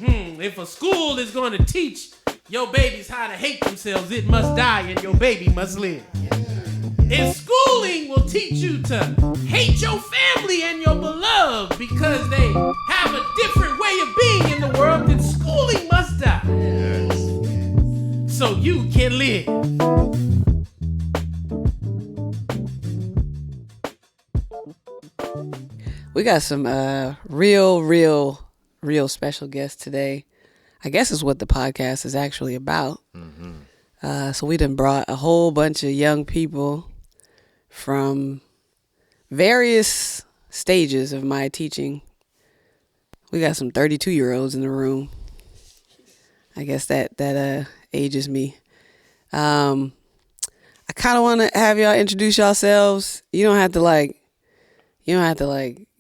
If a school is going to teach your babies how to hate themselves, it must die and your baby must live. If schooling will teach you to hate your family and your beloved because they have a different way of being in the world, then schooling must die. Yes. So you can live. We got some real special guests today. I guess is what the podcast is actually about. So we done brought a whole bunch of young people from various stages of my teaching. We got some 32-year-olds in the room. I guess that ages me. I kind of want to have y'all introduce yourselves. You don't have to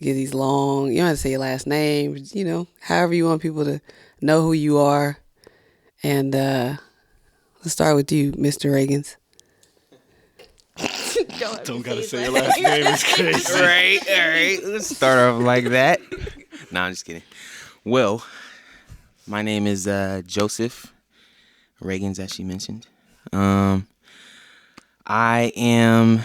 give these long, you don't have to say your last name, however you want people to know who you are. And let's start with you, Mr. Reagans. Don't gotta say your last name. It's crazy. All right. Let's start off like that. Nah, I'm just kidding. Well, my name is Joseph Reagans, as she mentioned. I am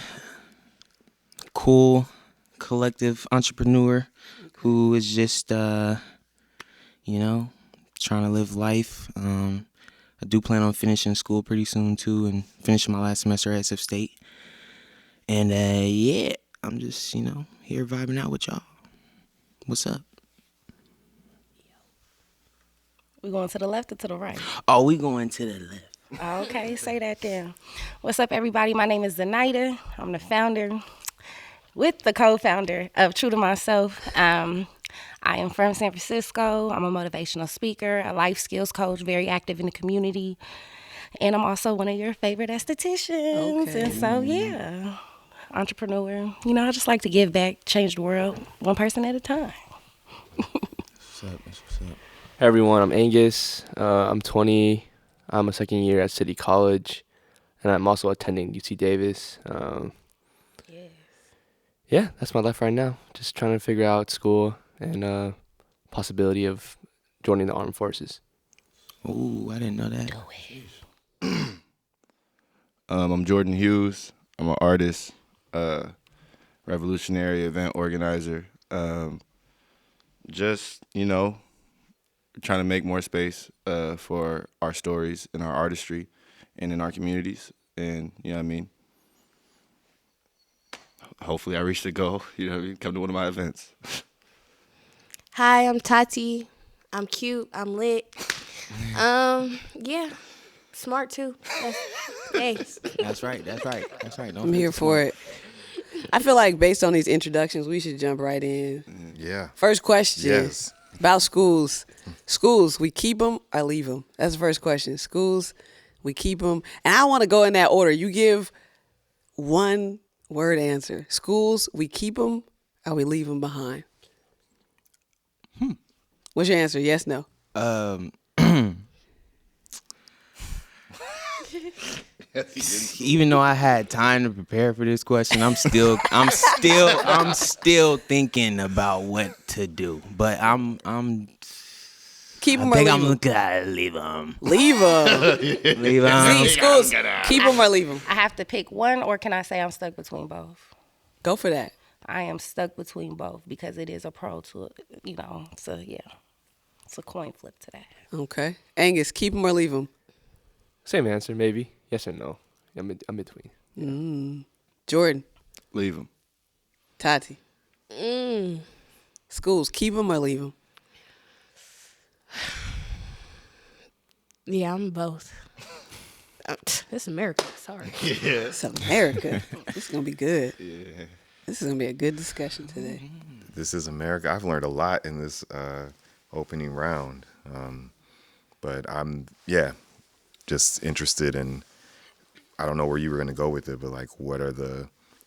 cool, collective entrepreneur who is just, trying to live life. I do plan on finishing school pretty soon, too, and finishing my last semester at SF State. And, I'm just, here vibing out with y'all. What's up? We going to the left or to the right? Oh, we going to the left. Okay, say that then. What's up, everybody? My name is Zenaida. I'm the founder, with the co-founder of True to Myself. I am from San Francisco. I'm a motivational speaker, a life skills coach, very active in the community. And I'm also one of your favorite estheticians. Okay. And so, entrepreneur. I just like to give back, change the world, one person at a time. What's up? Hey everyone, I'm Angus. I'm 20. I'm a second year at City College, and I'm also attending UC Davis. Yes. Yeah, that's my life right now. Just trying to figure out school and possibility of joining the armed forces. Ooh, I didn't know that. Go ahead. I'm Jordan Hughes. I'm an artist, revolutionary event organizer. Trying to make more space for our stories and our artistry and in our communities. And, hopefully I reach the goal, come to one of my events. Hi, I'm Tati. I'm cute. I'm lit. Smart too. Thanks. That's right. I'm here for it. I feel like based on these introductions, we should jump right in. Yeah. First question. Yes. About schools. Schools, we keep them or leave them? That's the first question. Schools, we keep them. And I want to go in that order. You give one word answer. Schools, we keep them or we leave them behind? What's your answer? Yes, no? Even though I had time to prepare for this question, I'm still thinking about what to do. But I'm keep them I or think leave them? I'm gonna leave them. Leave them. Leave them. Schools, keep them or leave them? I have to pick one, or can I say I'm stuck between both? Go for that. I am stuck between both because it is a pro to it, so yeah. It's a coin flip to that. Okay. Angus, keep them or leave them? Same answer, maybe. Yes or no. I'm between. Jordan. Leave them. Tati. Schools, keep them or leave them? Yeah, I'm both. This is America. Sorry. Yeah. It's America. This is going to be good. Yeah. This is going to be a good discussion today. This is America. I've learned a lot in this opening round. But I'm, just interested in, I don't know where you were going to go with it, but like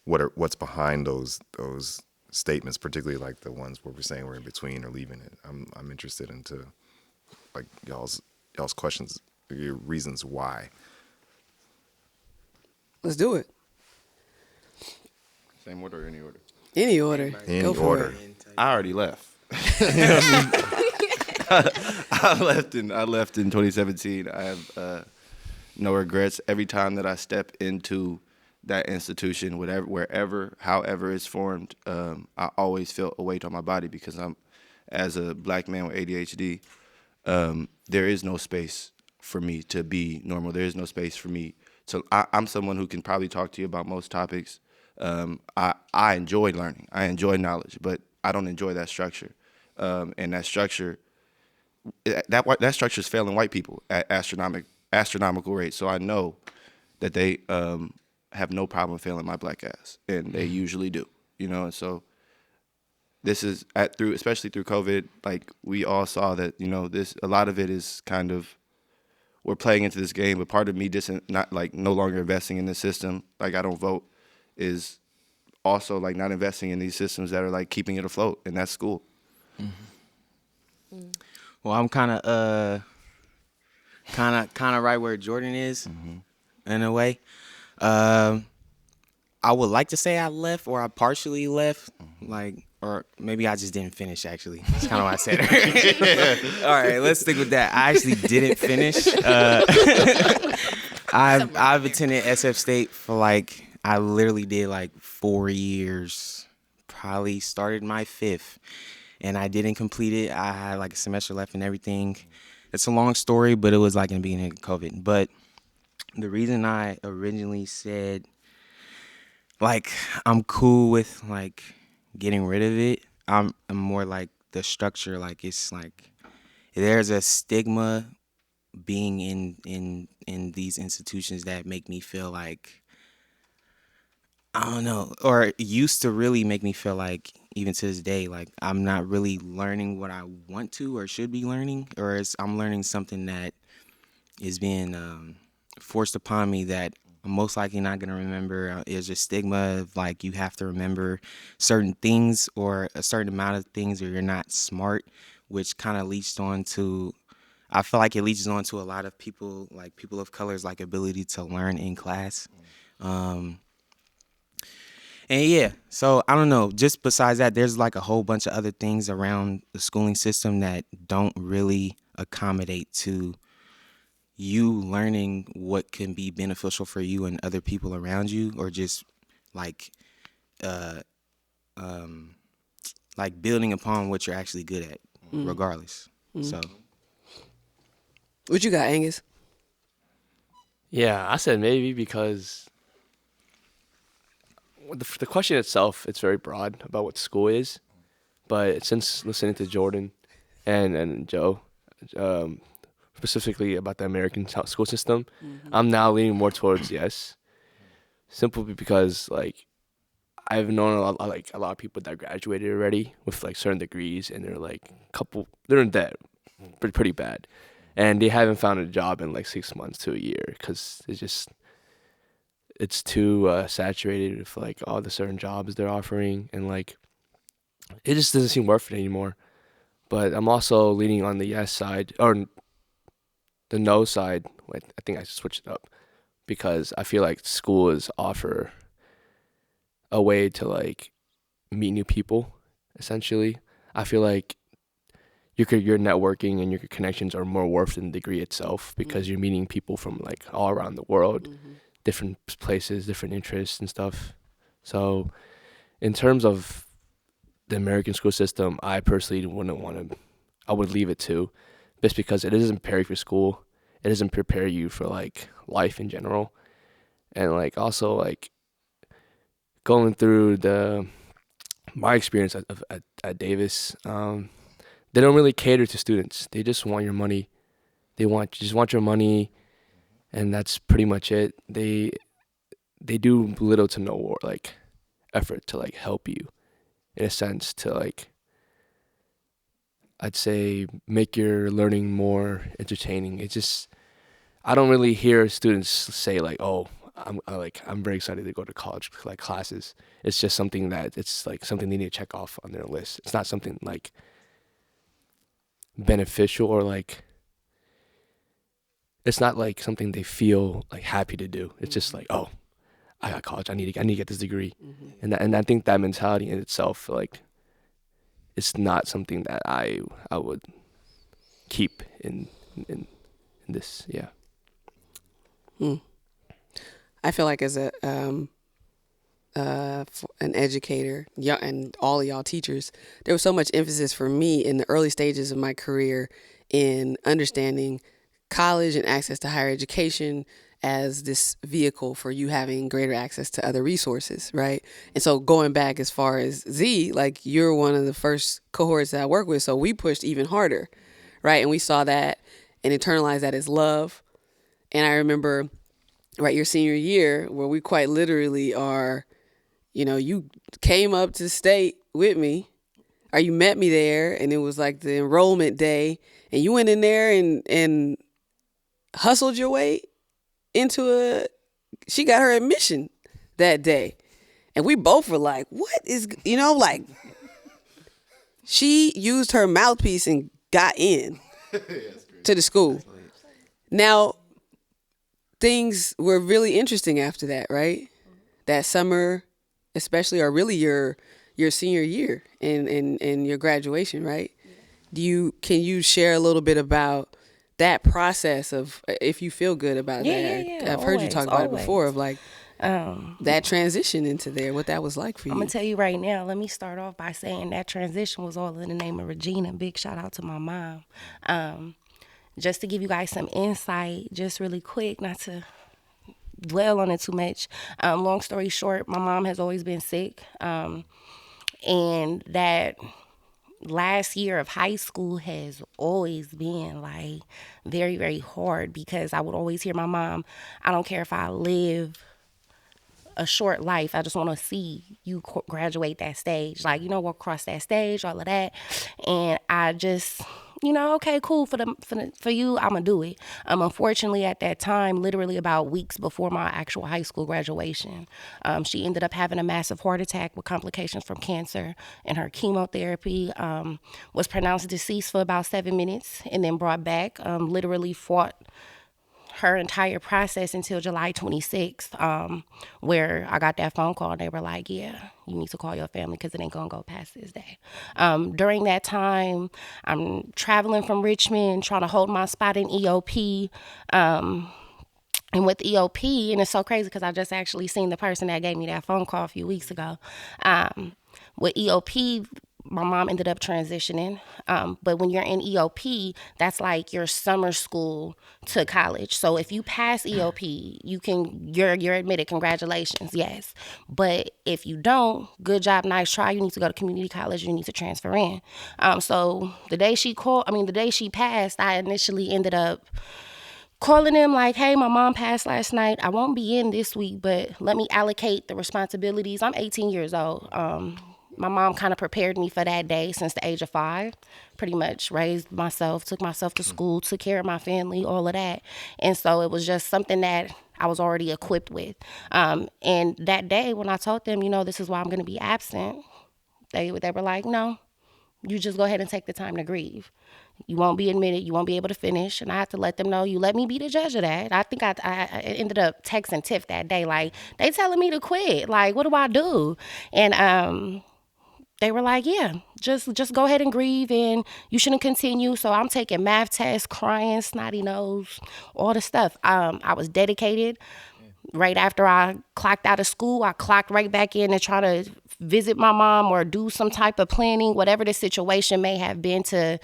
what's behind those statements, particularly like the ones where we're saying we're in between or leaving it. I'm interested into like y'all's questions, your reasons why. Let's do it. Same order or any order? Any order. Any Go for order. it. I already left. I left in 2017. I have no regrets. Every time that I step into that institution, wherever, however it's formed, I always felt a weight on my body because as a black man with ADHD, there is no space for me to be normal. There is no space for me to. I'm someone who can probably talk to you about most topics. I enjoy learning. I enjoy knowledge, but I don't enjoy that structure. And that structure is failing white people at astronomical rates. So I know that they have no problem failing my black ass, and they usually do. And so this is especially through COVID. Like we all saw that a lot of it is kind of we're playing into this game, but part of me no longer investing in the system. Like I don't vote is also like not investing in these systems that are like keeping it afloat, and that's school. Mm-hmm. Well, I'm kind of right where Jordan is, in a way. I would like to say I left or I partially left, or maybe I just didn't finish. Actually, that's kind of what I said. All right, let's stick with that. I actually didn't finish. I've attended SF State for I literally did 4 years. Probably started my 5th, and I didn't complete it. I had a semester left and everything. It's a long story, but it was in the beginning of COVID. But the reason I originally said I'm cool with getting rid of it, I'm more the structure. It's there's a stigma being in these institutions that make me feel I don't know, or it used to really make me feel even to this day, I'm not really learning what I want to or should be learning, or I'm learning something that is being forced upon me that I'm most likely not going to remember. There's a stigma of you have to remember certain things or a certain amount of things or you're not smart, which kind of leads on to, I feel it leads on to a lot of people, people of color's ability to learn in class. And yeah, so I don't know, just besides that, there's a whole bunch of other things around the schooling system that don't really accommodate to you learning what can be beneficial for you and other people around you, or just building upon what you're actually good at, regardless. So, what you got, Angus? Yeah, I said maybe because the question itself, it's very broad about what school is, but since listening to Jordan and Joe, specifically about the American school system, I'm now leaning more towards yes, simply because I've known a lot of people that graduated already with certain degrees, and they're in debt, pretty bad, and they haven't found a job in 6 months to a year because it's too saturated with all the certain jobs they're offering, and it just doesn't seem worth it anymore. But I'm also leaning on the yes side, or the no side. I think I switched it up because I feel schools offer a way to meet new people. Essentially, I feel your networking and your connections are more worth than the degree itself, because you're meeting people from all around the world, different places, different interests and stuff. So, in terms of the American school system, I personally wouldn't want to. I would leave it too, just because it doesn't prepare you for school. It doesn't prepare you for life in general, and also going through my experience at Davis. They don't really cater to students. They just want your money. They just want your money, and that's pretty much it. They do little to no effort to help you, in a sense, to I'd say make your learning more entertaining. It's just, I don't really hear students say oh, I'm very excited to go to college classes. It's just something that it's something they need to check off on their list. It's not something beneficial, or it's not something they feel happy to do. It's just oh, I got college. I need to get this degree, and I think that mentality in itself it's not something that I would keep in this. Yeah. I feel like as an educator, and all of y'all teachers, there was so much emphasis for me in the early stages of my career in understanding college and access to higher education as this vehicle for you having greater access to other resources, right? And so going back as far as Z, like you're one of the first cohorts that I work with, so we pushed even harder, right? And we saw that and internalized that as love. And I remember, right, your senior year where we quite literally are, you came up to state with me, or you met me there, and it was like the enrollment day, and you went in there and hustled your way into she got her admission that day. And we both were like, what is, like, she used her mouthpiece and got in to the school. Now, things were really interesting after that, right? That summer, especially, or really your senior year and your graduation, right? Can you share a little bit about that process of, if you feel good about that? Yeah, I've heard you talk about it before, of like that transition into there, what that was like for you. I'm gonna tell you right now. Let me start off by saying that transition was all in the name of Regina. Big shout out to my mom. Just to give you guys some insight, just really quick, not to dwell on it too much. Long story short, my mom has always been sick, and that last year of high school has always been like very, very hard, because I would always hear my mom, I don't care if I live a short life, I just want to see you graduate that stage, like, walk across that stage, all of that. And I just, okay, cool, for you, I'm gonna do it. Unfortunately, at that time, literally about weeks before my actual high school graduation, she ended up having a massive heart attack with complications from cancer, and her chemotherapy was pronounced deceased for about 7 minutes and then brought back. Literally fought her entire process until July 26th, where I got that phone call and they were like, yeah, you need to call your family because it ain't gonna go past this day. During that time, I'm traveling from Richmond, trying to hold my spot in EOP. And with EOP, and it's so crazy because I just actually seen the person that gave me that phone call a few weeks ago. With EOP, my mom ended up transitioning. But when you're in EOP, that's like your summer school to college. So if you pass EOP, you're admitted. Congratulations, yes. But if you don't, good job, nice try. You need to go to community college. You need to transfer in. So the day she passed, I initially ended up calling them like, hey, my mom passed last night. I won't be in this week, but let me allocate the responsibilities. I'm 18 years old. My mom kind of prepared me for that day since the age of 5, pretty much raised myself, took myself to school, took care of my family, all of that. And so it was just something that I was already equipped with. And that day when I told them, this is why I'm going to be absent, they were like, no, you just go ahead and take the time to grieve. You won't be admitted. You won't be able to finish. And I had to let them know, you let me be the judge of that. I think I ended up texting Tiff that day, like, they telling me to quit. Like, what do I do? And they were like, yeah, just go ahead and grieve and you shouldn't continue. So I'm taking math tests, crying, snotty nose, all the stuff. I was dedicated. Right after I clocked out of school, I clocked right back in to try to visit my mom or do some type of planning, whatever the situation may have been, to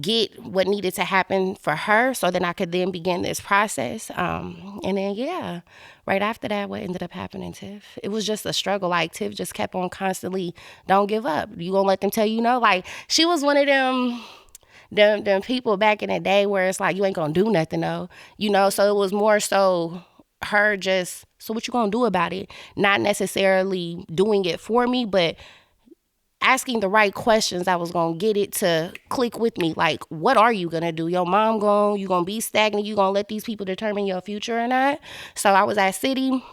get what needed to happen for her so then I could then begin this process. And then, yeah, right after that, what ended up happening, Tiff? It was just a struggle. Like, Tiff just kept on constantly, don't give up. You gonna let them tell you no? Like, she was one of them people back in the day where it's like, you ain't gonna do nothing though. So it was more so her just, so what you gonna do about it? Not necessarily doing it for me, but asking the right questions that was going to get it to click with me. Like, what are you going to do? Your mom you going to be stagnant? You going to let these people determine your future or not? So I was at City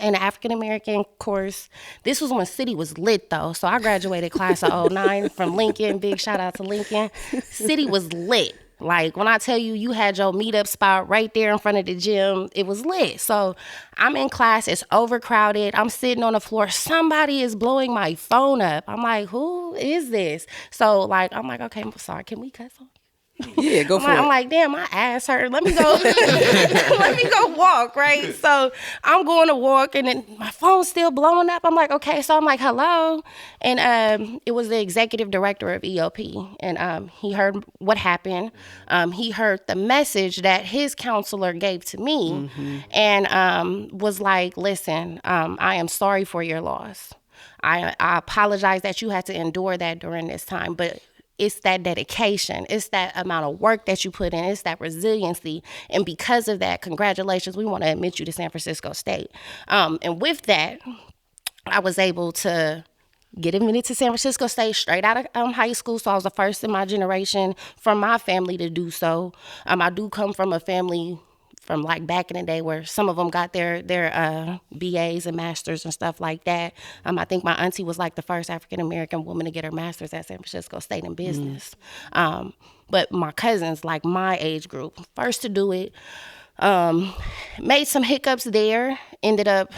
in the African-American course. This was when City was lit, though. So I graduated class of 09 from Lincoln. Big shout out to Lincoln. City was lit. Like, when I tell you, you had your meetup spot right there in front of the gym, it was lit. So I'm in class, it's overcrowded. I'm sitting on the floor. Somebody is blowing my phone up. I'm like, who is this? So, like, I'm like, okay, I'm sorry, can we cuss on? Yeah, go for it. I'm like, damn, my ass hurt. Let me go. Let me go walk, right? So I'm going to walk, and then my phone's still blowing up. I'm like, okay. So I'm like, hello, and it was the executive director of EOP, and he heard what happened. He heard the message that his counselor gave to me, and was like, listen, I am sorry for your loss. I apologize that you had to endure that during this time, but it's that dedication. It's that amount of work that you put in. It's that resiliency. And because of that, congratulations, we want to admit you to San Francisco State. And with that, I was able to get admitted to San Francisco State straight out of high school. So I was the first in my generation from my family to do so. I do come from a family from like back in the day where some of them got their BAs and masters and stuff like that. I think my auntie was like the first African-American woman to get her master's at San Francisco State in business. But my cousins, like my age group, first to do it. Made some hiccups there, ended up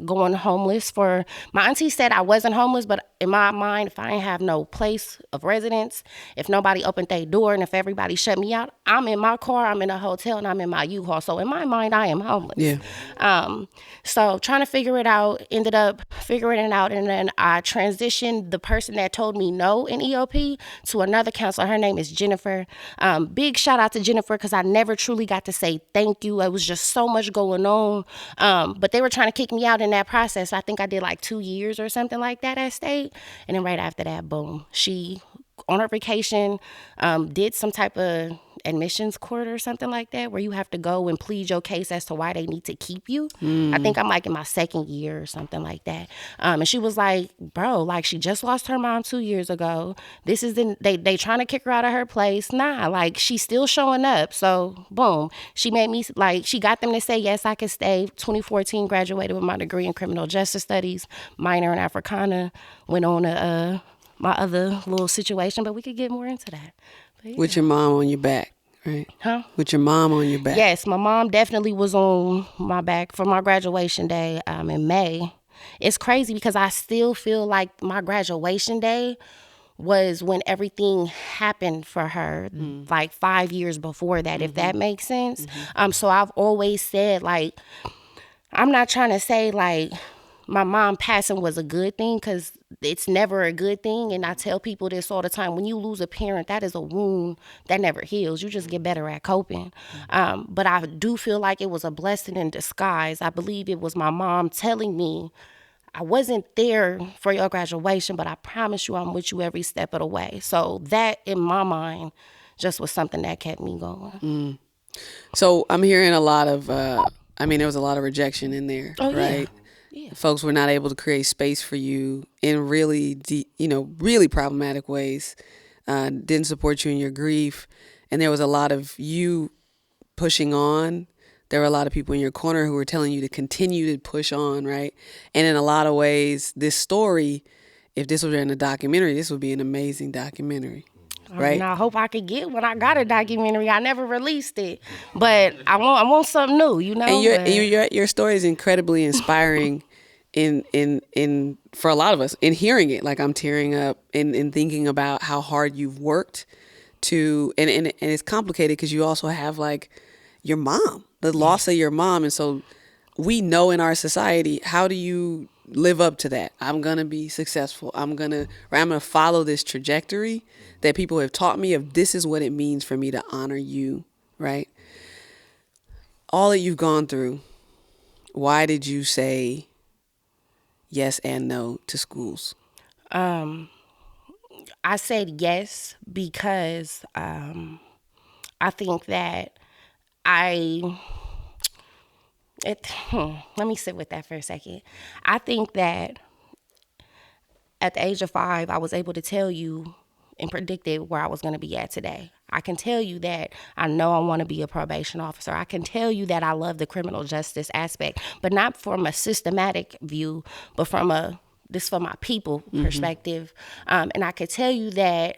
going homeless for, my auntie said I wasn't homeless, but in my mind, if I didn't have no place of residence, if nobody opened their door and if everybody shut me out, I'm in my car, I'm in a hotel, and I'm in my U-Haul. So in my mind, I am homeless. Yeah. So trying to figure it out, ended up figuring it out, and then I transitioned the person that told me no in EOP to another counselor. Her name is Jennifer. Big shout out to Jennifer, because I never truly got to say thank you. It was just so much going on. But they were trying to kick me out in that process. I think I did like 2 years or something like that at State. And then right after that, boom, she, on her vacation, did some type of admissions court or something like that, where you have to go and plead your case as to why they need to keep you. I think I'm like in my second year or something like that. And she was like, bro, like she just lost her mom 2 years ago. This is they trying to kick her out of her place. Nah, like she's still showing up. So boom, she made me, like, she got them to say, yes, I can stay. 2014, graduated with my degree in criminal justice studies, minor in Africana, went on to my other little situation, but we could get more into that. Yeah. With your mom on your back, right? Huh? With your mom on your back. Yes, my mom definitely was on my back for my graduation day in May. It's crazy because I still feel like my graduation day was when everything happened for her, like 5 years before that, if that makes sense. So I've always said, like, I'm not trying to say, like, my mom passing was a good thing, because it's never a good thing. And I tell people this all the time. When you lose a parent, that is a wound that never heals. You just get better at coping. But I do feel like it was a blessing in disguise. I believe it was my mom telling me, I wasn't there for your graduation, but I promise you I'm with you every step of the way. So that, in my mind, just was something that kept me going. So I'm hearing a lot of, there was a lot of rejection in there, right? Yeah. Folks were not able to create space for you in really, really problematic ways. Didn't support you in your grief, and there was a lot of you pushing on. There were a lot of people in your corner who were telling you to continue to push on, right? And in a lot of ways, this story, if this was in a documentary, this would be an amazing documentary. Right. And I hope I could get when I got a documentary. I never released it, but I want something new, you know. And your story is incredibly inspiring, in for a lot of us. In hearing it, like I'm tearing up in thinking about how hard you've worked to, and it's complicated because you also have like your mom, the loss of your mom, and so we know in our society, how do you live up to that? I'm gonna be successful. I'm gonna follow this trajectory that people have taught me of. This is what it means for me to honor you, right? All that you've gone through, why did you say yes and no to schools? I said yes because I think that let me sit with that for a second. I think that at the age of 5, I was able to tell you and predicted where I was going to be at today. I can tell you that I know I want to be a probation officer. I can tell you that I love the criminal justice aspect, but not from a systematic view, but from this for my people perspective. And I could tell you that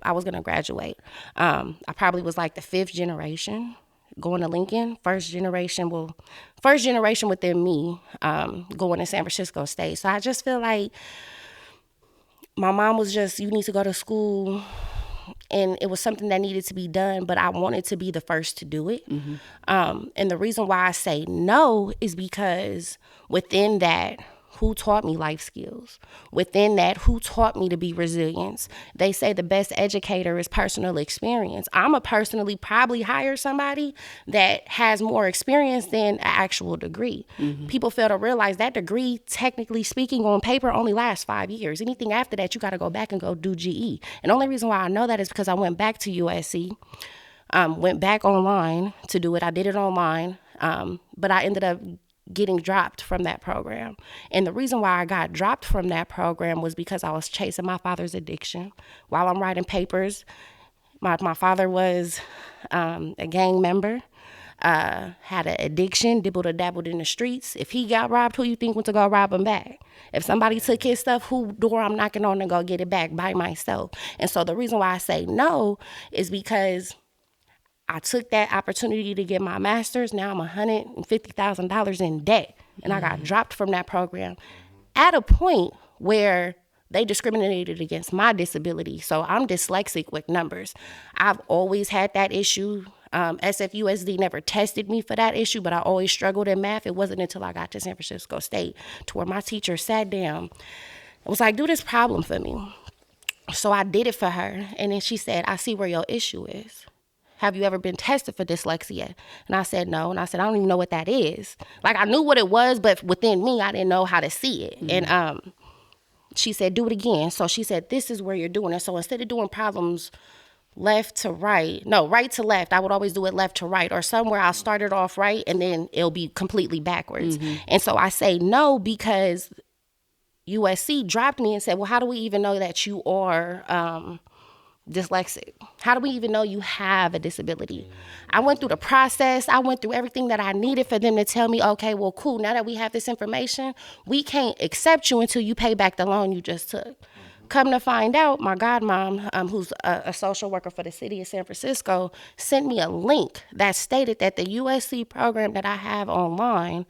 I was going to graduate. I probably was like the 5th generation going to Lincoln, first generation within me going to San Francisco State. So I just feel like my mom was just, you need to go to school and it was something that needed to be done, but I wanted to be the first to do it. And the reason why I say no is because within that, who taught me life skills? Within that, who taught me to be resilient? They say the best educator is personal experience. I'ma personally probably hire somebody that has more experience than an actual degree. People fail to realize that degree, technically speaking, on paper only lasts 5 years. Anything after that, you got to go back and go do GE. And the only reason why I know that is because I went back to USC, went back online to do it. I did it online, but I ended up getting dropped from that program. And the reason why I got dropped from that program was because I was chasing my father's addiction. While I'm writing papers, my father was a gang member, had an addiction, dabbled in the streets. If he got robbed, who you think went to go rob him back? If somebody took his stuff, who door I'm knocking on to go get it back by myself? And so the reason why I say no is because I took that opportunity to get my master's. Now I'm $150,000 in debt, and I got dropped from that program at a point where they discriminated against my disability. So I'm dyslexic with numbers. I've always had that issue. SFUSD never tested me for that issue, but I always struggled in math. It wasn't until I got to San Francisco State to where my teacher sat down and was like, do this problem for me. So I did it for her, and then she said, I see where your issue is. Have you ever been tested for dyslexia? And I said, no. And I said, I don't even know what that is. Like, I knew what it was, but within me, I didn't know how to see it. And she said, do it again. So she said, this is where you're doing it. So instead of doing problems right to left, I would always do it left to right, or somewhere I'll start it off right and then it'll be completely backwards. And so I say no because USC dropped me and said, well, how do we even know that you are dyslexic? How do we even know you have a disability? I went through the process. I went through everything that I needed for them to tell me, okay, well, cool. Now that we have this information, we can't accept you until you pay back the loan you just took. Come to find out, my godmom, who's a social worker for the city of San Francisco, sent me a link that stated that the USC program that I have online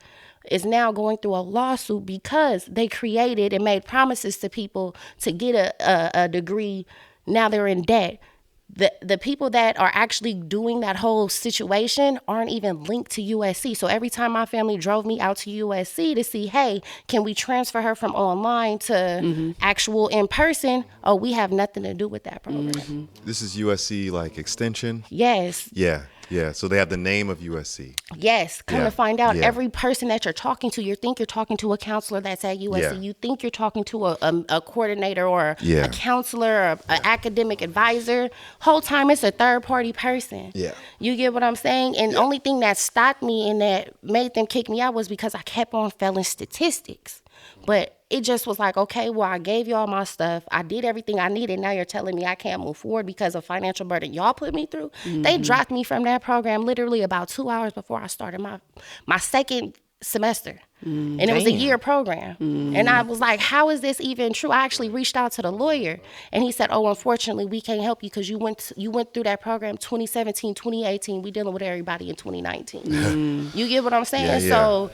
is now going through a lawsuit because they created and made promises to people to get a degree. Now they're in debt. The people that are actually doing that whole situation aren't even linked to USC. So every time my family drove me out to USC to see, hey, can we transfer her from online to actual in person? Oh, we have nothing to do with that program. This is USC like extension? Yes. Yeah. So they have the name of USC. Yes. Come to find out, every person that you're talking to, you think you're talking to a counselor that's at USC. Yeah. You think you're talking to a coordinator or a counselor or an academic advisor. Whole time it's a third party person. Yeah. You get what I'm saying? And the only thing that stopped me and that made them kick me out was because I kept on failing statistics. But it just was like, okay, well, I gave y'all my stuff. I did everything I needed. Now you're telling me I can't move forward because of financial burden y'all put me through. They dropped me from that program literally about 2 hours before I started my second semester. And it was a year program. And I was like, how is this even true? I actually reached out to the lawyer and he said, oh, unfortunately, we can't help you because you went through that program 2017, 2018. We dealing with everybody in 2019. You get what I'm saying? So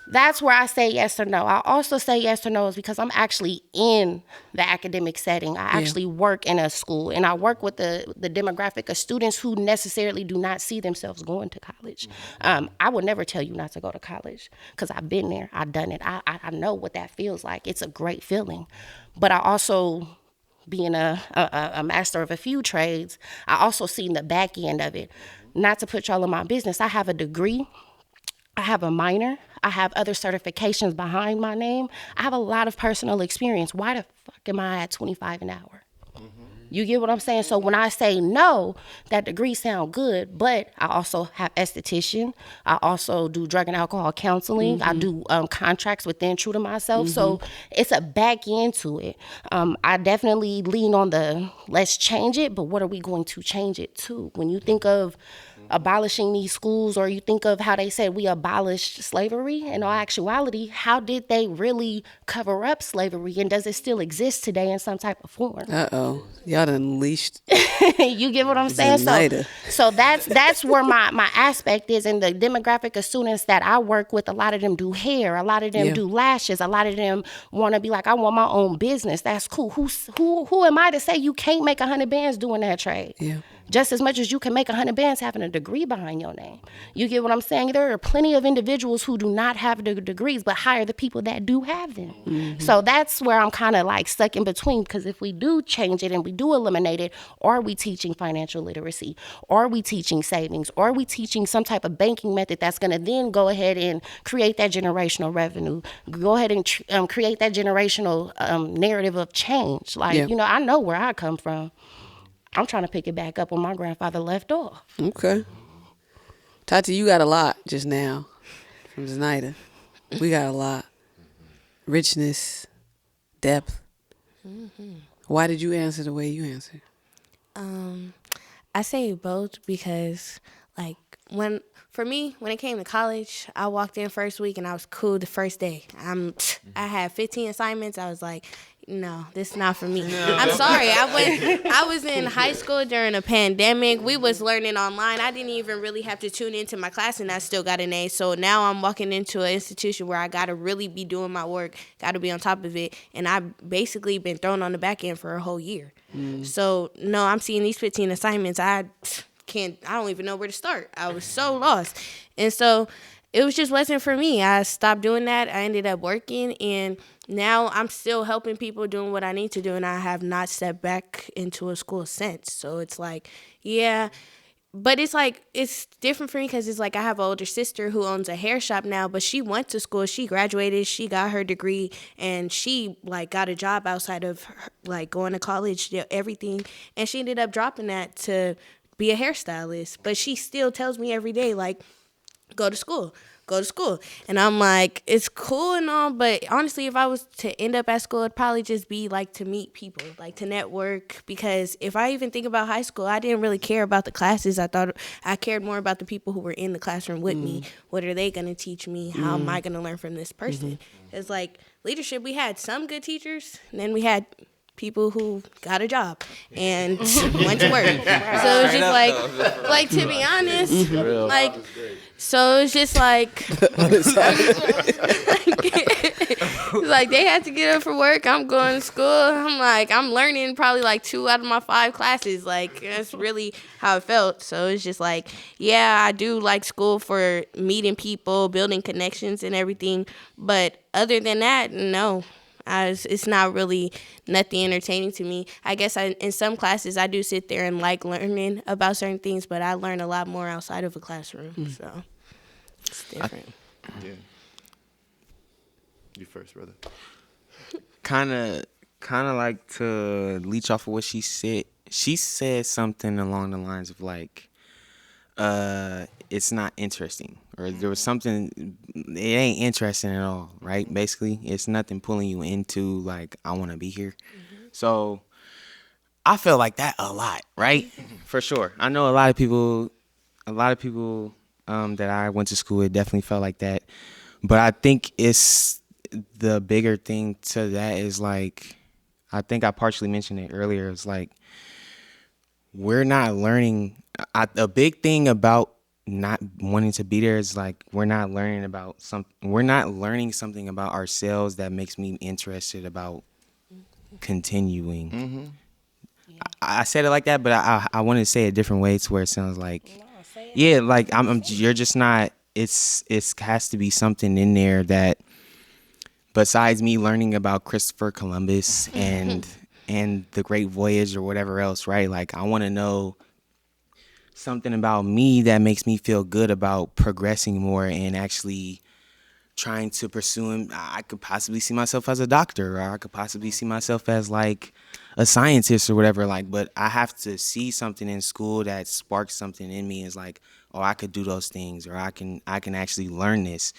that's where I say yes or no. I also say yes or no is because I'm actually in the academic setting. I actually work in a school, and I work with the demographic of students who necessarily do not see themselves going to college. I would never tell you not to go to college because I've been there. I've done it. I know what that feels like. It's a great feeling. But I also, being a master of a few trades, I also seen the back end of it. Not to put y'all in my business, I have a degree. I have a minor. I have other certifications behind my name. I have a lot of personal experience. Why the fuck am I at $25 an hour? You get what I'm saying? So when I say no, that degree sound good, but I also have esthetician. I also do drug and alcohol counseling. I do contracts within True to Myself. So it's a back end to it. I definitely lean on the let's change it, but what are we going to change it to? When you think of abolishing these schools, or you think of how they said we abolished slavery. In all actuality, how did they really cover up slavery, and does it still exist today in some type of form? Y'all done unleashed. You get what I'm saying? So that's where my aspect is. In the demographic of students that I work with, a lot of them do hair, a lot of them do lashes, a lot of them want to be like, I want my own business. That's cool. Who am I to say you can't make 100 bands doing that trade? Yeah. Just as much as you can make 100 bands having a degree behind your name. You get what I'm saying? There are plenty of individuals who do not have the degrees, but hire the people that do have them. Mm-hmm. So that's where I'm kind of like stuck in between, because if we do change it and we do eliminate it, are we teaching financial literacy? Are we teaching savings? Are we teaching some type of banking method that's going to then go ahead and create that generational revenue? Go ahead and create that generational narrative of change. Like, you know, I know where I come from. I'm trying to pick it back up where my grandfather left off. Okay. Tati, you got a lot just now from Zenaida. We got a lot. Richness, depth. Mm-hmm. Why did you answer the way you answered? I say both because, like, when it came to college, I walked in first week and I was cool the first day. I had 15 assignments. I was like, no, this is not for me. No. I'm sorry. I was in high school during a pandemic. We was learning online. I didn't even really have to tune into my class, and I still got an A. So now I'm walking into an institution where I got to really be doing my work, got to be on top of it, and I've basically been thrown on the back end for a whole year. So, no, I'm seeing these 15 assignments. I don't even know where to start. I was so lost. And so it wasn't for me. I stopped doing that. I ended up working, and now I'm still helping people doing what I need to do, and I have not stepped back into a school since. So it's like, yeah, but it's like, it's different for me because it's like I have an older sister who owns a hair shop now, but she went to school, she graduated, she got her degree, and she like got a job outside of her, like going to college, everything, and she ended up dropping that to be a hairstylist. But she still tells me every day, like, go to school. And I'm like, it's cool and all, but honestly, if I was to end up at school, it'd probably just be like to meet people, like to network. Because if I even think about high school, I didn't really care about the classes. I thought I cared more about the people who were in the classroom with me. What are they going to teach me? How am I going to learn from this person? It's like leadership. We had some good teachers, and then we had people who got a job and went to work. So it's just like to be honest, like, so it's just like, like they had to get up for work. I'm going to school. I'm like, I'm learning probably like 2 out of my 5 classes. Like, that's really how it felt. So it's just like, yeah, I do like school for meeting people, building connections and everything. But other than that, no. It's not really nothing entertaining to me. I guess in some classes I do sit there and like learning about certain things, but I learn a lot more outside of a classroom. So it's different. Yeah. You first, brother. Kind of like to leech off of what she said. She said something along the lines of like, it's not interesting, or there was something, it ain't interesting at all, right? Basically, it's nothing pulling you into like, I want to be here. So I feel like that a lot, right? For sure. I know a lot of people that I went to school with definitely felt like that. But I think it's the bigger thing to that is like, I think I partially mentioned it earlier. It's like, we're not learning. A big thing about not wanting to be there is like, we're not learning something about ourselves that makes me interested about continuing. I said it like that, but I want to say it a different way to where it sounds like, yeah, like you're just not. It has to be something in there that, besides me learning about Christopher Columbus and the Great Voyage or whatever else, right? Like, I want to know something about me that makes me feel good about progressing more and actually trying to pursue him. I could possibly see myself as a doctor, or I could possibly see myself as like a scientist or whatever. Like, but I have to see something in school that sparks something in me. Is like, oh, I could do those things, or I can actually learn this.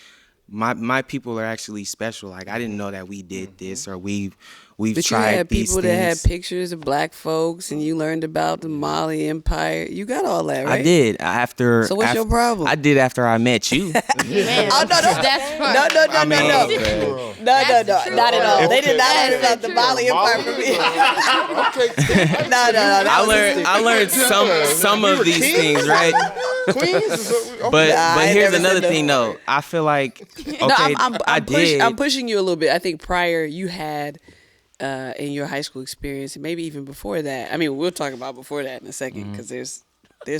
my people are actually special. Like, I didn't know that we did this or we've But tried you had these people things. that had pictures of black folks, and you learned about the Mali Empire. You got all that, right? I did after. So what's your problem? I did after I met you. Man, Oh no, that's no, not at all. They did not learn about the Mali Empire from me. No. I learned some of these things, right? But here's another thing though. I feel like I'm pushing you a little bit. I think prior you had in your high school experience, and maybe even before that. I mean, we'll talk about before that in a second because there's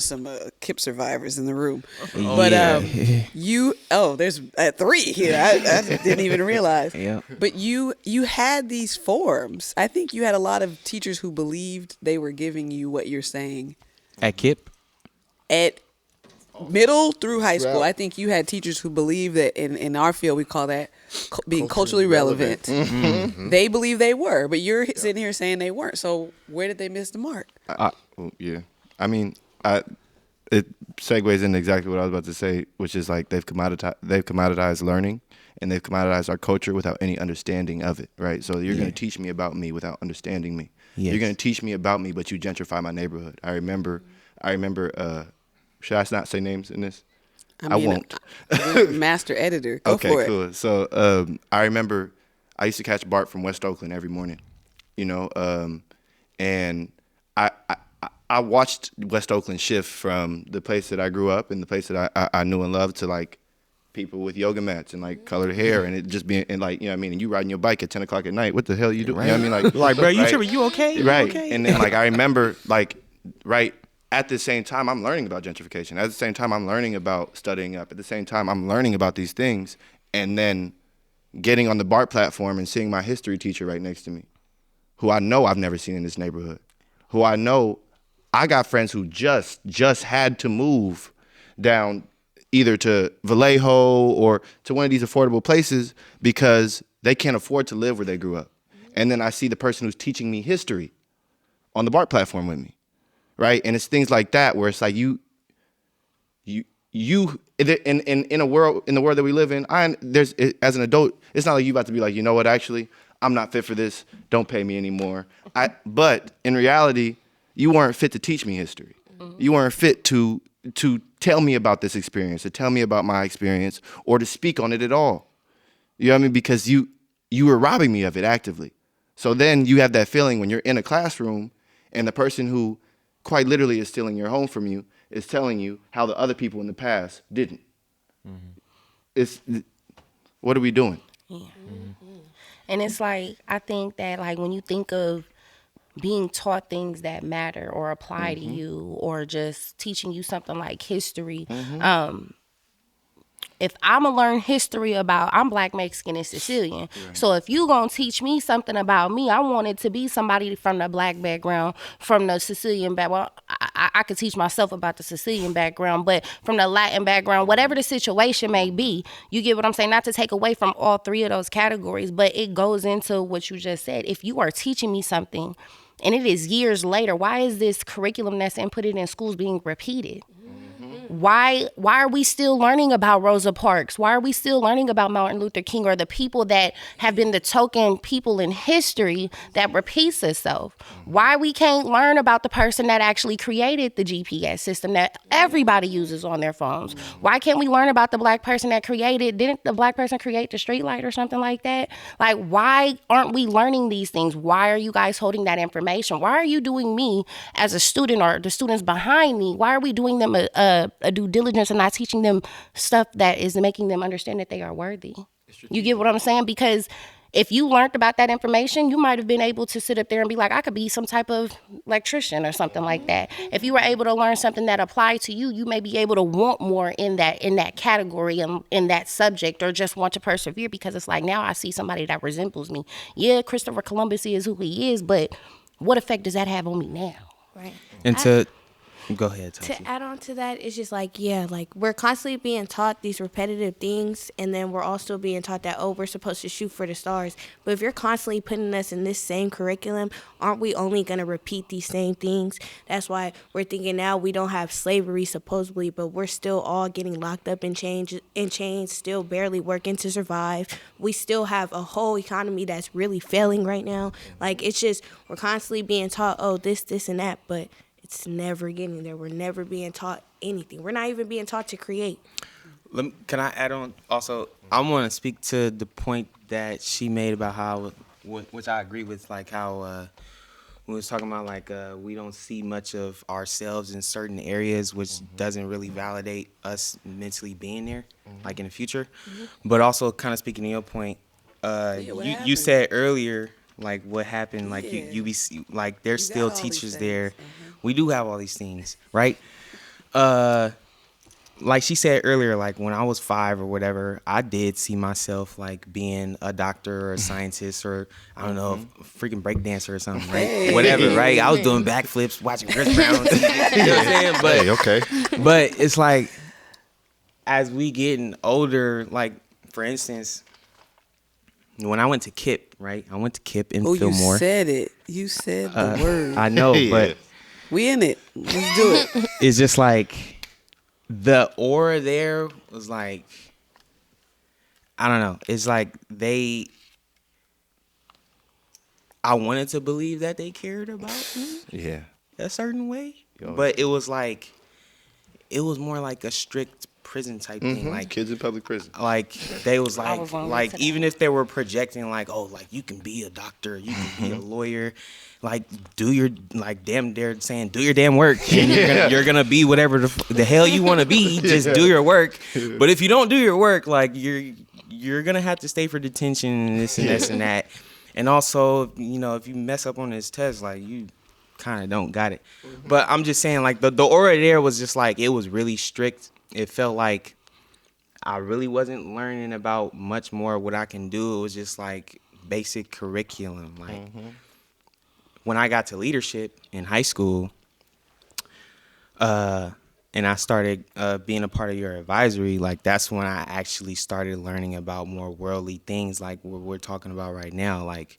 some KIP survivors in the room. But there's 3 here. I didn't even realize. Yeah. But you had these forms. I think you had a lot of teachers who believed they were giving you what you're saying. At KIP? At middle through high school, I think you had teachers who believe that in our field we call that being culturally relevant. Mm-hmm. They believe they were, but you're sitting here saying they weren't. So where did they miss the mark? Yeah. I mean, it segues into exactly what I was about to say, which is like they've commoditized learning, and they've commoditized our culture without any understanding of it, right? So you're going to teach me about me without understanding me. Yes. You're going to teach me about me, but you gentrify my neighborhood. I remember. Should I not say names in this? I won't. Master editor. Go for it. Okay, cool. So I remember I used to catch Bart from West Oakland every morning, and I watched West Oakland shift from the place that I grew up and the place that I knew and loved to like people with yoga mats and like colored hair and it just being and like, you know what I mean, and you riding your bike at 10 o'clock at night. What the hell are you doing? Right. You know what I mean? Like bro, you okay? Right. Okay? And then like I remember like right at the same time I'm learning about gentrification. At the same time I'm learning about studying up. At the same time I'm learning about these things and then getting on the BART platform and seeing my history teacher right next to me, who I know I've never seen in this neighborhood, who I know I got friends who just had to move down either to Vallejo or to one of these affordable places because they can't afford to live where they grew up. And then I see the person who's teaching me history on the BART platform with me, right? And it's things like that where it's like you in a world that we live in, as an adult, it's not like you about to be like, you know what, actually, I'm not fit for this. Don't pay me anymore. But in reality, you weren't fit to teach me history. Mm-hmm. You weren't fit to tell me about this experience, to tell me about my experience, or to speak on it at all. You know what I mean? Because you were robbing me of it actively. So then you have that feeling when you're in a classroom and the person who quite literally is stealing your home from you is telling you how the other people in the past didn't. Mm-hmm. What are we doing? Yeah. Mm-hmm. And it's like, I think that like when you think of being taught things that matter or apply to you or just teaching you something like history, if I'm going to learn history about, I'm Black, Mexican, and Sicilian. Right. So if you going to teach me something about me, I want it to be somebody from the Black background, from the Sicilian background. I could teach myself about the Sicilian background, but from the Latin background, whatever the situation may be, you get what I'm saying? Not to take away from all 3 of those categories, but it goes into what you just said. If you are teaching me something and it is years later, why is this curriculum that's inputted in schools being repeated? Why are we still learning about Rosa Parks? Why are we still learning about Martin Luther King or the people that have been the token people in history that repeats itself? Why we can't learn about the person that actually created the GPS system that everybody uses on their phones? Why can't we learn about the Black person that didn't the Black person create the street light or something like that? Like, why aren't we learning these things? Why are you guys holding that information? Why are you doing me as a student or the students behind me? Why are we doing them a due diligence and not teaching them stuff that is making them understand that they are worthy? You get what I'm saying? Because if you learned about that information, you might have been able to sit up there and be like, I could be some type of electrician or something like that. If you were able to learn something that applied to you, you may be able to want more in that category and in that subject, or just want to persevere because it's like, now I see somebody that resembles me. Yeah, Christopher Columbus is who he is, but what effect does that have on me now? Right. And to Go ahead, Tati. To add on to that, it's just like, yeah, like we're constantly being taught these repetitive things, and then we're also being taught that, oh, we're supposed to shoot for the stars. But if you're constantly putting us in this same curriculum, aren't we only going to repeat these same things? That's why we're thinking now we don't have slavery supposedly, but we're still all getting locked up in chains, still barely working to survive. We still have a whole economy that's really failing right now. Like, it's just, we're constantly being taught, oh, this, and that, but it's never getting there. We're never being taught anything. We're not even being taught to create. Can I add on? Also, I want to speak to the point that she made about how, which I agree with, like how we was talking about, like we don't see much of ourselves in certain areas, which doesn't really validate us mentally being there, like in the future. But also, kind of speaking to your point, you said earlier, like what happened, like you be like there's still teachers there. We do have all these things, right? Like she said earlier, like when I was 5 or whatever, I did see myself like being a doctor or a scientist or I don't know, a freaking breakdancer or something, right? Whatever, right? I was doing backflips, watching Chris Brown. You know what I'm saying? But Hey, okay. But it's like as we getting older, like for instance, when I went to KIP, right? I went to KIP in Fillmore. You said it. You said the word. I know, but we in it. Let's do it. It's just like the aura there was like, I don't know. It's like I wanted to believe that they cared about me. Yeah. A certain way. But it was like, it was more like a strict prison type thing. Like kids in public prison. Like they was I like, was on like that. even if they were projecting like, oh, like you can be a doctor, you can be a lawyer, like do your like damn, they're saying do your damn work, and you're gonna be whatever the hell you want to be. Just do your work. But if you don't do your work, like you're gonna have to stay for detention and this and this and that. And also, you know, if you mess up on this test, like you kind of don't got it. But I'm just saying, like the aura there was just like it was really strict. It felt like I really wasn't learning about much more of what I can do. It was just like basic curriculum. Like when I got to leadership in high school, and I started being a part of your advisory, like that's when I actually started learning about more worldly things, like what we're talking about right now, like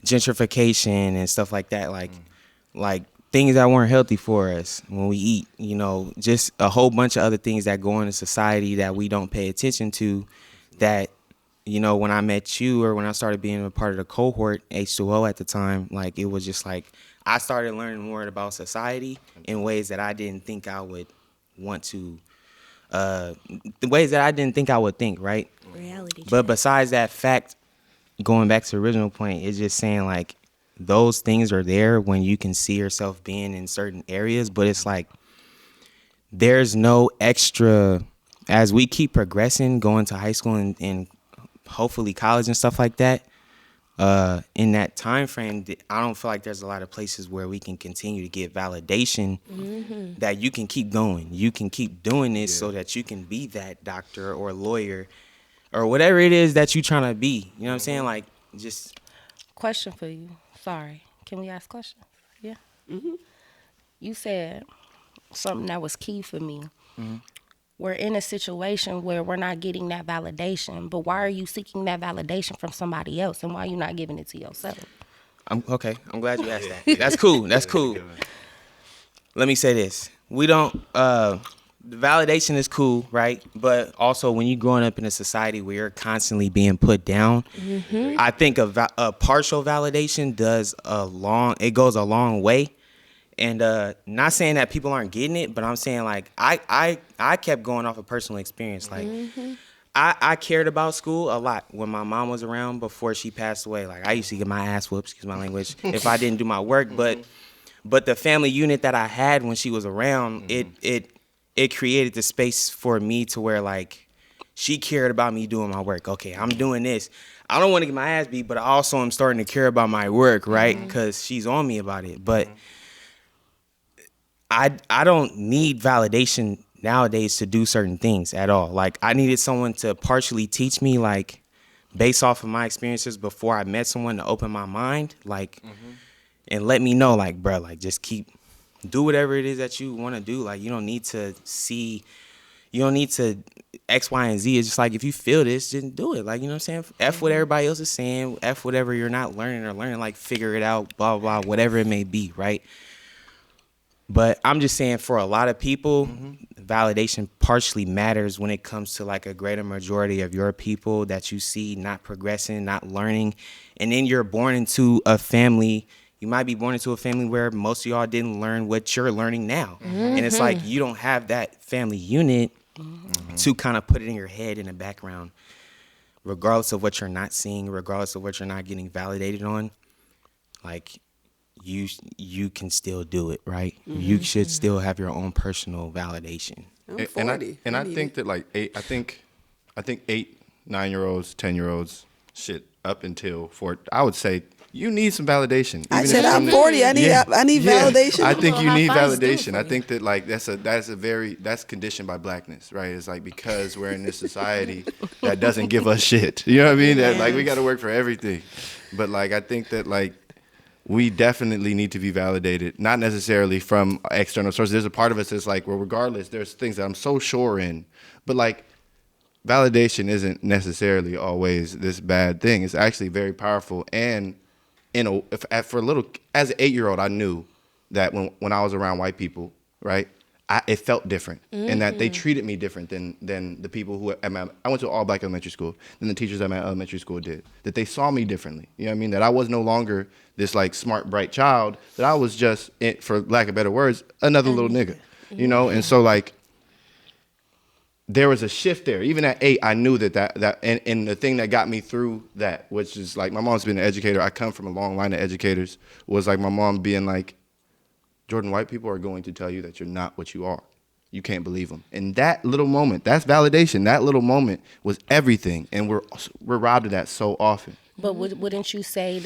gentrification and stuff like that, like things that weren't healthy for us when we eat, you know, just a whole bunch of other things that go into society that we don't pay attention to. That, you know, when I met you or when I started being a part of the cohort, H2O at the time, like it was just like I started learning more about society in ways that I didn't think I would want to, the ways that I didn't think I would think, right? Reality check. But besides that fact, going back to the original point, it's just saying like those things are there when you can see yourself being in certain areas, but it's like there's no extra as we keep progressing, going to high school and hopefully college and stuff like that. In that time frame, I don't feel like there's a lot of places where we can continue to get validation that you can keep going. You can keep doing this so that you can be that doctor or lawyer or whatever it is that you're trying to be. You know what I'm saying? Like, just... Question for you. Sorry. Can we ask questions? Yeah. You said something that was key for me. We're in a situation where we're not getting that validation, but why are you seeking that validation from somebody else, and why are you not giving it to yourself? I'm glad you asked that. That's cool. That's cool. Let me say this. We don't... the validation is cool, right? But also when you're growing up in a society where you're constantly being put down, I think a partial validation goes a long way. And not saying that people aren't getting it, but I'm saying like I kept going off of personal experience. Like I cared about school a lot when my mom was around before she passed away. Like I used to get my ass whooped, excuse my language, if I didn't do my work. But the family unit that I had when she was around, it created the space for me to where like she cared about me doing my work. Okay, I'm doing this. I don't want to get my ass beat, but I also am starting to care about my work, right? Because she's on me about it. But I don't need validation nowadays to do certain things at all. Like I needed someone to partially teach me, like based off of my experiences before I met someone, to open my mind, like and let me know, like, bro, like just keep do whatever it is that you want to do. Like, you don't need to X, Y, and Z. It's just like, if you feel this, just do it. Like, you know what I'm saying? F what everybody else is saying. F whatever you're not learning, like, figure it out, blah, blah, whatever it may be, right? But I'm just saying, for a lot of people, validation partially matters when it comes to, like, a greater majority of your people that you see not progressing, not learning. And then you're born into a family. You might be born into a family where most of y'all didn't learn what you're learning now. And it's like, you don't have that family unit to kind of put it in your head in the background, regardless of what you're not seeing, regardless of what you're not getting validated on. Like, you can still do it, right? You should still have your own personal validation. I'm 40. I think that, like, I think 8, 9-year-olds, 10-year-olds, shit, up until 4, I would say you need some validation. I said I'm 40. I need validation. I think you High need fives do validation. for I me. think that, like, that's conditioned by blackness, right? It's like, because we're in this society that doesn't give us shit. You know what I mean? That, like, we got to work for everything. But, like, I think that, like, we definitely need to be validated, not necessarily from external sources. There's a part of us that's like, well, regardless, there's things that I'm so sure in, but, like, validation isn't necessarily always this bad thing. It's actually very powerful. And as an 8-year-old, I knew that when I was around white people, right, it felt different, and that they treated me different than the people who I went to all black elementary school, than the teachers at my elementary school did. That they saw me differently. You know what I mean? That I was no longer this, like, smart, bright child. That I was just, for lack of better words, another little nigga. You know? And so, like, there was a shift there. Even at 8, I knew that and the thing that got me through that, which is, like, my mom's been an educator. I come from a long line of educators. Was, like, my mom being like, Jordan, white people are going to tell you that you're not what you are. You can't believe them. And that little moment, that's validation. That little moment was everything. And we're robbed of that so often. But wouldn't you say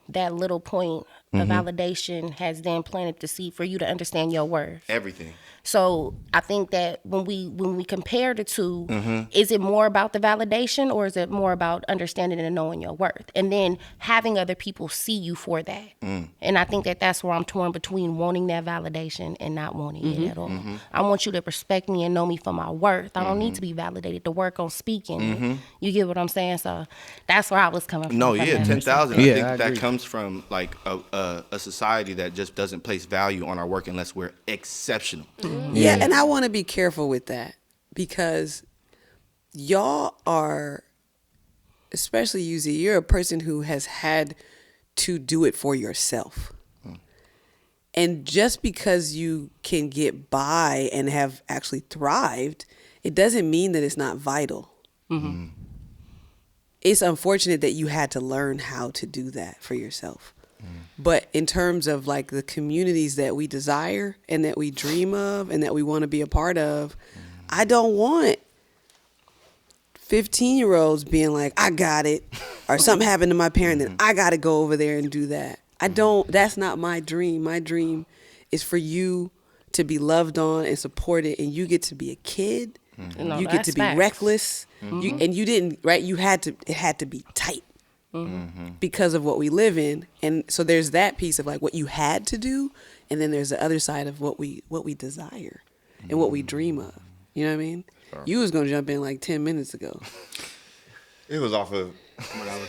that little point of validation has then planted the seed for you to understand your worth? Everything. So I think that when we compare the two, is it more about the validation, or is it more about understanding and knowing your worth, and then having other people see you for that? And I think that that's where I'm torn between wanting that validation and not wanting it at all. I want you to respect me and know me for my worth. I don't need to be validated to work on speaking. You get what I'm saying? So that's where I was coming from. No, from yeah, that 10,000. Yeah, I think I that agree. comes from, like, a society that just doesn't place value on our work unless we're exceptional. Yeah, and I want to be careful with that, because y'all are, especially you, Z, you're a person who has had to do it for yourself. And just because you can get by and have actually thrived, it doesn't mean that it's not vital. It's unfortunate that you had to learn how to do that for yourself. But in terms of, like, the communities that we desire and that we dream of and that we want to be a part of, I don't want 15-year-olds being like, I got it, or something happened to my parent, then I got to go over there and do that. That's not my dream. My dream is for you to be loved on and supported, and you get to be a kid. No, You get to that's be facts. reckless. You didn't, right? It had to be tight. Because of what we live in. And so there's that piece of, like, what you had to do, and then there's the other side of what we desire and what we dream of. You know what I mean? You was gonna jump in like 10 minutes ago. It was off of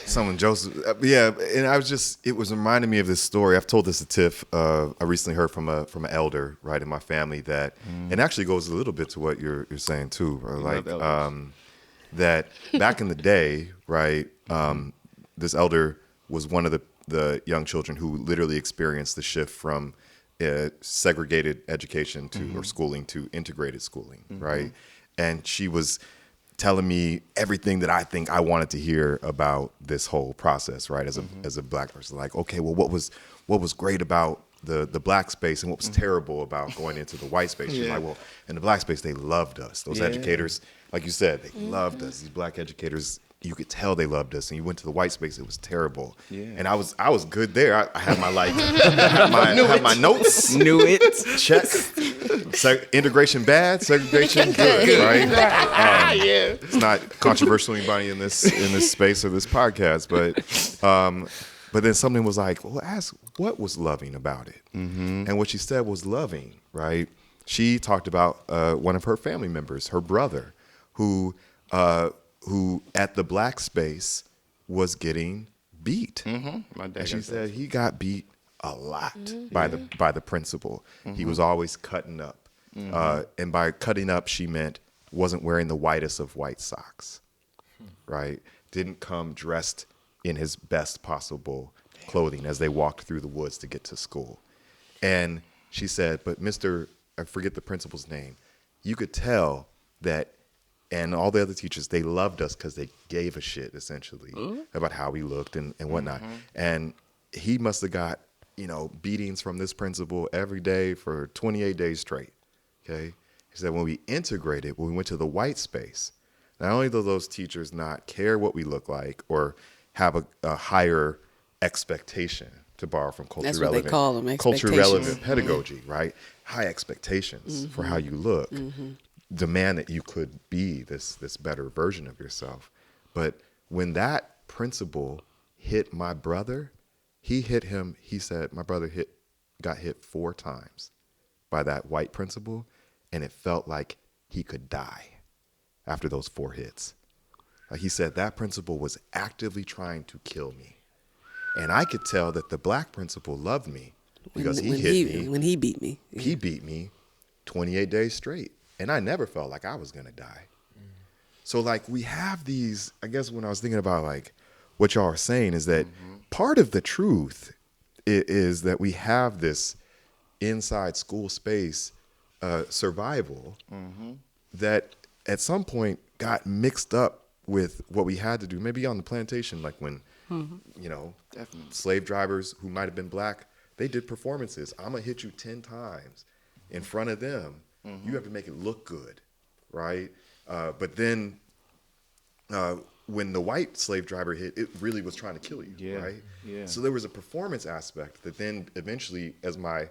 someone, Joseph. Yeah, and it was reminding me of this story. I've told this to Tiff. I recently heard from an elder, right, in my family that, and actually goes a little bit to what you're saying too, or like, that back in the day, right, this elder was one of the young children who literally experienced the shift from segregated education to or schooling to integrated schooling, right? And she was telling me everything that I think I wanted to hear about this whole process, right? As a black person, like, okay, well, what was great about the black space and what was terrible about going into the white space? She's like, well, in the black space, they loved us. Those educators, like you said, they loved us. These black educators, you could tell they loved us. And you went to the white space, it was terrible. Yeah. And I was good there. I had my my notes. Knew it. Check. Integration bad, segregation good, right? It's not controversial to anybody in this space or this podcast, but But then something was like, well, ask what was loving about it. And what she said was loving, right? She talked about one of her family members, her brother, who at the black space was getting beat. My dad And she got said he got beat a lot by the principal. He was always cutting up. And by cutting up, she meant wasn't wearing the whitest of white socks, right? Didn't come dressed in his best possible clothing as they walked through the woods to get to school. And she said, but I forget the principal's name, you could tell that, and all the other teachers, they loved us because they gave a shit, essentially, about how we looked and whatnot. And he must have got, beatings from this principal every day for 28 days straight, okay? He said when we integrated, when we went to the white space, not only do those teachers not care what we look like or have a higher expectation, to borrow from culture That's what relevant, they call them, culture expectations. relevant pedagogy, right? High expectations for how you look, demand that you could be this better version of yourself. But when that principal hit my brother, he hit him. He said my brother got hit 4 times by that white principal, and it felt like he could die after those 4 hits. He said that principal was actively trying to kill me. And I could tell that the black principal loved me because he hit me. When he beat me. Yeah. He beat me 28 days straight. And I never felt like I was going to die. So like we have these, I guess when I was thinking about like what y'all are saying is that part of the truth is that we have this inside school space survival that at some point got mixed up with what we had to do, maybe on the plantation, like when, slave drivers who might have been black, they did performances. I'm going to hit you 10 times in front of them. You have to make it look good, right? But then when the white slave driver hit, it really was trying to kill you, right? Yeah. So there was a performance aspect that then eventually, as my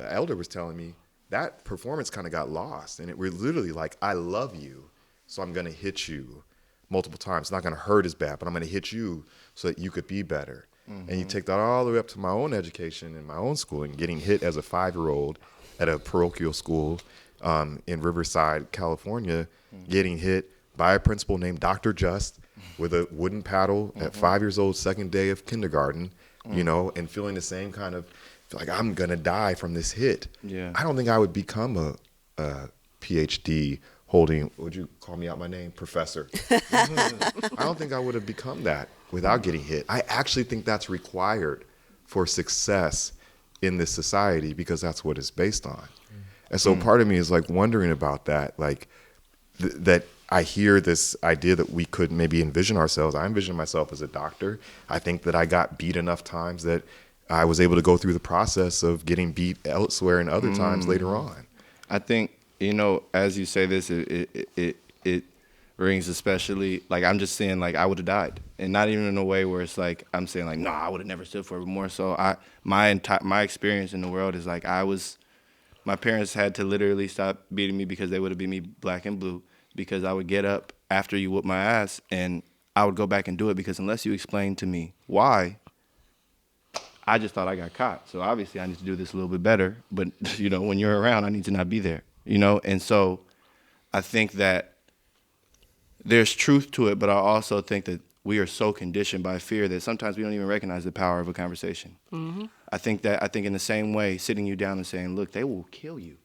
elder was telling me, that performance kind of got lost. And it was literally like, I love you, so I'm going to hit you multiple times. It's not going to hurt as bad, but I'm going to hit you so that you could be better. And you take that all the way up to my own education and my own schooling, getting hit as a 5-year-old at a parochial school in Riverside, California, getting hit by a principal named Dr. Just with a wooden paddle at 5 years old, second day of kindergarten, and feeling the same kind of, like I'm going to die from this hit. Yeah. I don't think I would become a PhD holding, would you call me out my name, professor? I don't think I would have become that without getting hit. I actually think that's required for success in this society because that's what it's based on. And so part of me is like wondering about that, like that I hear this idea that we could maybe envision ourselves. I envision myself as a doctor. I think that I got beat enough times that I was able to go through the process of getting beat elsewhere and other times later on. I think, as you say this, it rings especially, like I'm just saying like I would have died. And not even in a way where it's like I'm saying like, no, I would have never stood for it. But more so my experience in the world is like my parents had to literally stop beating me because they would have beat me black and blue because I would get up after you whoop my ass and I would go back and do it because unless you explain to me why, I just thought I got caught. So obviously I need to do this a little bit better. But, when you're around, I need to not be there, And so I think that there's truth to it, but I also think that we are so conditioned by fear that sometimes we don't even recognize the power of a conversation. I think in the same way, sitting you down and saying, look, they will kill you.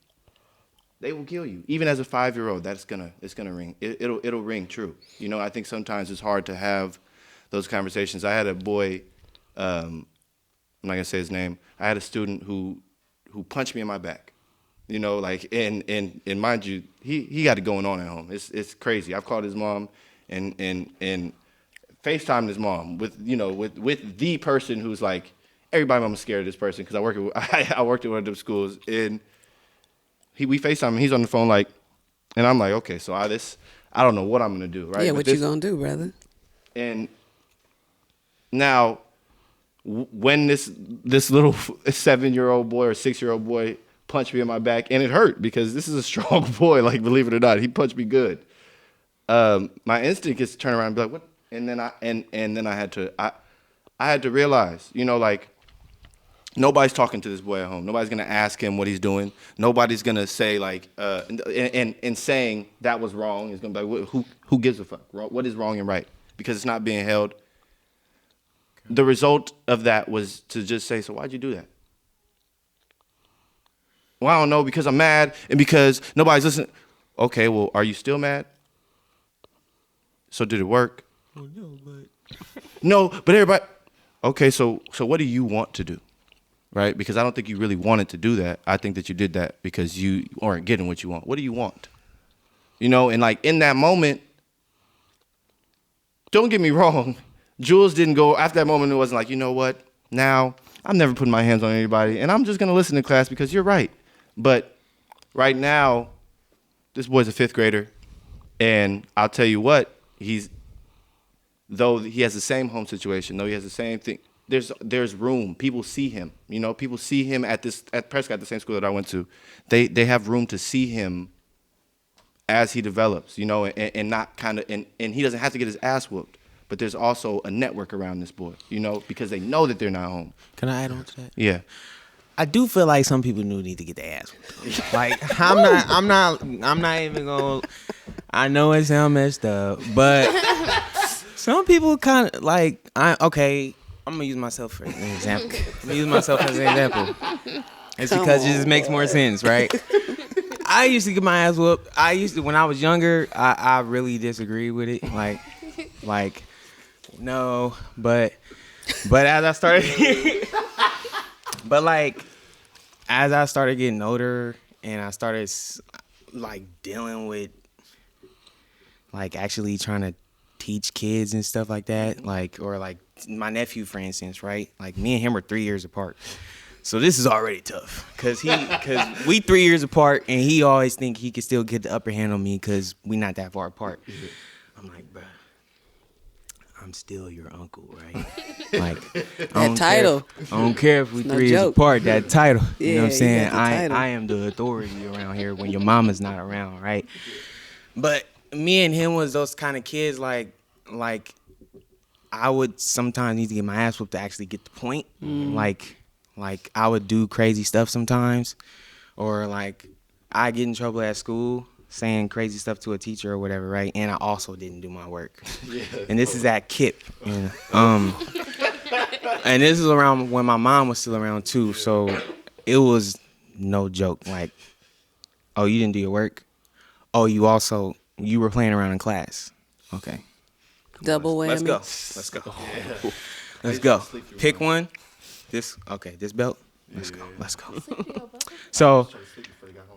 They will kill you. Even as a 5-year-old, it's gonna ring. It'll ring true. I think sometimes it's hard to have those conversations. I had a boy, I'm not gonna say his name. I had a student who punched me in my back. And mind you, he got it going on at home. It's crazy. I've called his mom and FaceTimed his mom with the person who's like, everybody mama's scared of this person because I worked at one of them schools and we FaceTime him. He's on the phone like, and I'm like, okay, so I don't know what I'm gonna do, right? Yeah, what you gonna do, brother? And now, when this little 7-year-old boy or 6-year-old boy punched me in my back, and it hurt because this is a strong boy, like believe it or not, he punched me good. My instinct is to turn around and be like, what? And then I had to I had to realize, you know, like, nobody's talking to this boy at home. Nobody's gonna ask him what he's doing. Nobody's gonna say like, and saying that was wrong. It's gonna be like, who gives a fuck? What is wrong and right? Because it's not being held. The result of that was to just say, so why'd you do that? Well, I don't know, because I'm mad and because nobody's listening. Okay, well, are you still mad? So did it work? Oh, no, No, but everybody. Okay, so what do you want to do? Right? Because I don't think you really wanted to do that. I think that you did that because you aren't getting what you want. What do you want? You know, and like in that moment, don't get me wrong, Jules didn't go, after that moment, it wasn't like, you know what, now I'm never putting my hands on anybody and I'm just going to listen to class because you're right. But right now, this boy's a 5th grader, and I'll tell you what, though he has the same home situation, though he has the same thing, there's room. People see him. You know, people see him at Prescott, the same school that I went to. They have room to see him as he develops, you know, and not kind of, and he doesn't have to get his ass whooped. But there's also a network around this boy, you know, because they know that they're not home. Can I add on to that? Yeah. I do feel like some people do need to get their ass whooped. Like I'm not even gonna. I know it sounds messed up, but some people kind of like. I'm gonna use myself for an example. It's because it just makes more sense, right? I used to get my ass whooped. When I was younger, I really disagree with it. Like, no, but as I started, as I started getting older and I started like dealing with like actually trying to teach kids and stuff like that, or my nephew, for instance, right? Like me and him are 3 years apart. So this is already tough because we 3 years apart and he always think he can still get the upper hand on me because we not that far apart. I'm like, bruh, I'm still your uncle, right? Like That title. I don't care if we No 3 years joke. apart. That title, you know Yeah, what I'm saying? you got the title. I am the authority around here when your mama's not around, right? But me and him was those kind of kids. Like I would sometimes need to get my ass whooped to actually get the point. Like I would do crazy stuff sometimes, or like I get in trouble at school saying crazy stuff to a teacher or whatever, right? And I also didn't do my work. Yeah. And this is at KIP. And, and this is around when my mom was still around too. So it was no joke. Like, oh, you didn't do your work? Oh, you were playing around in class. Okay. Double whammy. Let's go. Yeah. Let's go. Pick one. This belt. Let's go. So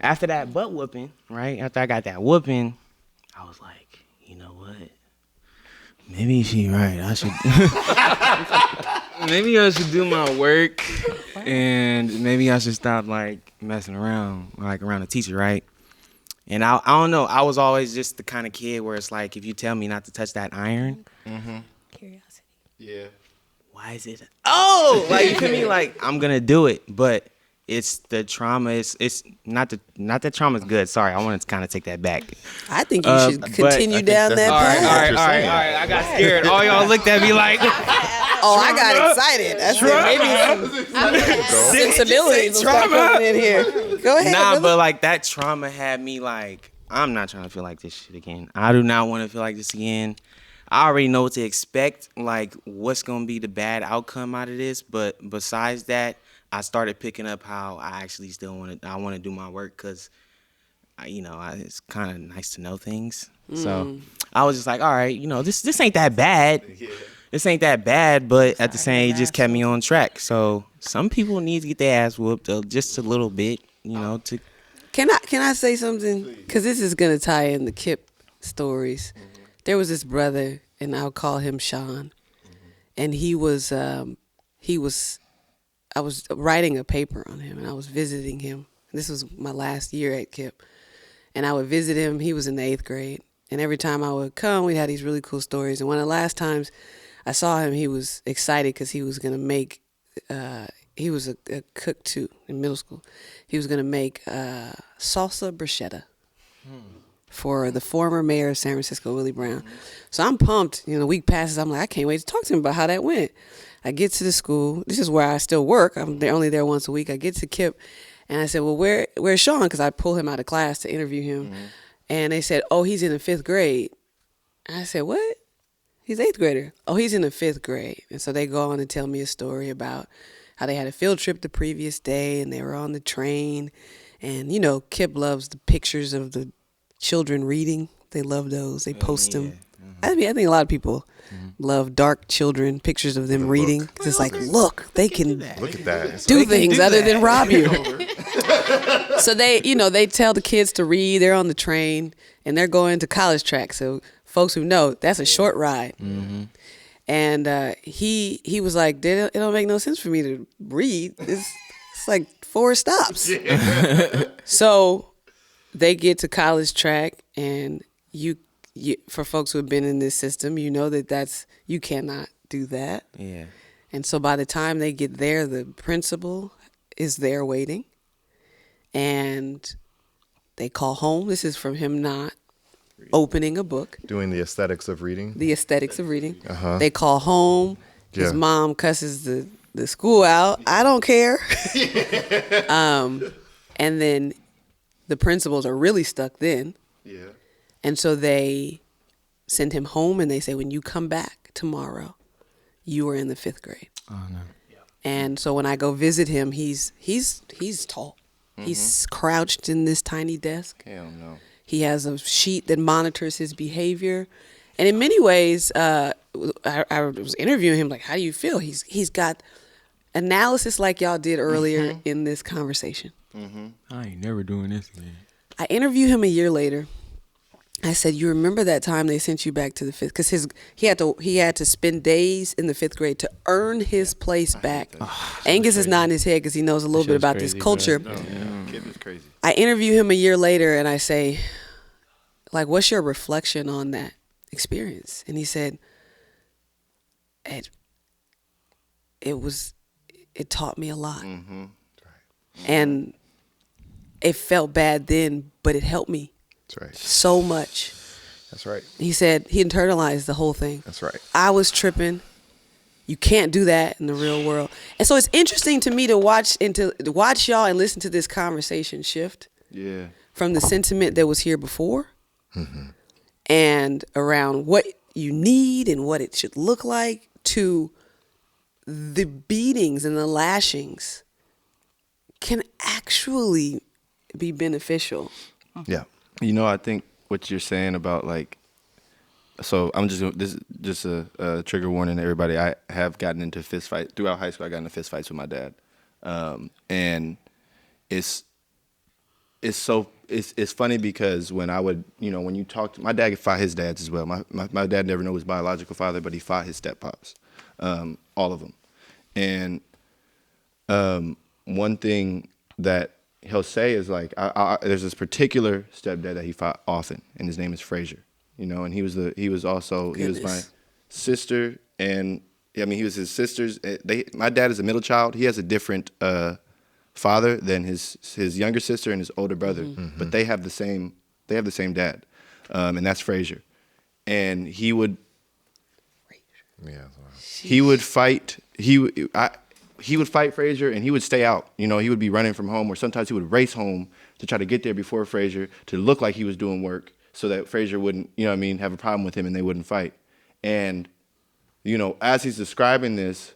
after that butt whooping, right? After I got that whooping, I was like, you know what? Maybe she right. Maybe I should do my work, and maybe I should stop like messing around, like around the teacher, right? And I don't know. I was always just the kind of kid where it's like, if you tell me not to touch that iron, Curiosity. Yeah. why is it? Oh, like you feel me? Like I'm gonna do it, but it's the trauma. It's not that trauma's good. Sorry, I want to kind of take that back. I think you should continue down that All path. right. I got scared. All y'all looked at me like, Oh, I got excited. I said maybe some sensibilities will start coming in here. Go ahead. nah, brother. but like that trauma had me like, I'm not trying to feel like this shit again. I do not want to feel like this again. I already know what to expect, like what's gonna be the bad outcome out of this. But besides that, I started picking up how I actually still want to do my work because, it's kind of nice to know things. So I was just like, all right, this ain't that bad. This ain't that bad, but at the same, it just kept me on track. So some people need to get their ass whooped just a little bit, to. Can I say something? Because this is gonna tie in the Kip stories. There was this brother, and I'll call him Sean, and I was writing a paper on him, and I was visiting him. This was my last year at Kip, and I would visit him. He was in the 8th grade, and every time I would come, we had these really cool stories. And one of the last times I saw him, he was excited because he was gonna make. He was a cook too in middle school. He was gonna make salsa bruschetta for the former mayor of San Francisco, Willie Brown. So I'm pumped. You know, the week passes. I'm like, I can't wait to talk to him about how that went. I get to the school. This is where I still work. I'm only there once a week. I get to Kip, and I said, well, where's Sean? Because I pull him out of class to interview him. And they said, oh, he's in the 5th grade. And I said, what? He's 8th grader. Oh, he's in the 5th grade. And so they go on and tell me a story about how they had a field trip the previous day and they were on the train. And, you know, Kip loves the pictures of the children reading. They love those. They post them. I mean, I think a lot of people love dark children, pictures of them reading. 'Cause it's like, look, they can Look at that. do things other than rob you. So they, you know, they tell the kids to read. They're on the train and they're going to college track. So folks who know, that's a short ride. And he was like, it don't make no sense for me to read. It's like 4 stops. So they get to college track, and you, for folks who have been in this system, you know that you cannot do that. Yeah. And so by the time they get there, the principal is there waiting, and they call home. This is from him not opening a book. Doing the aesthetics of reading. The aesthetics of reading. Uh-huh. They call home. His Yeah. mom cusses the school out. I don't care. And then the principals are really stuck then. Yeah. And so they send him home and they say, when you come back tomorrow, you are in the 5th grade. Oh no. And so when I go visit him, he's tall. He's crouched in this tiny desk. Hell no. He has a sheet that monitors his behavior. And in many ways, I was interviewing him, like, how do you feel? He's got analysis like y'all did earlier in this conversation. I ain't never doing this again. I interviewed him a year later. I said, you remember that time they sent you back to the 5th? Because he had to spend days in the 5th grade to earn his place back. Angus is nodding his head because he knows a little bit about this culture. Kid is crazy. I interview him a year later and I say, like, what's your reflection on that experience? And he said, it taught me a lot. And it felt bad then, but it helped me That's right. so much. That's right. He said he internalized the whole thing. That's right. I was tripping. You can't do that in the real world. And so it's interesting to me to watch y'all and listen to this conversation shift. Yeah. From the sentiment that was here before and around what you need and what it should look like to the beatings and the lashings can actually be beneficial. Yeah. You know, I think what you're saying about, like, so I'm just a trigger warning to everybody. I have gotten into fist fights throughout high school. I got into fist fights with my dad, and it's funny because when I would, you know, when you talk to my dad, could fight his dads as well. My dad never knew his biological father, but he fought his steppops, all of them, and one thing that he'll say is like, there's this particular stepdad that he fought often, and his name is Frazier. You know, and he was my sister, and I mean, he was his sister's. My dad is a middle child. He has a different father than his younger sister and his older brother, but they have the same dad, and that's Frazier. And he would fight. He would fight Frazier, and he would stay out. You know, he would be running from home, or sometimes he would race home to try to get there before Frazier to look like he was doing work, so that Frazier wouldn't, you know what I mean, have a problem with him and they wouldn't fight. And, you know, as he's describing this,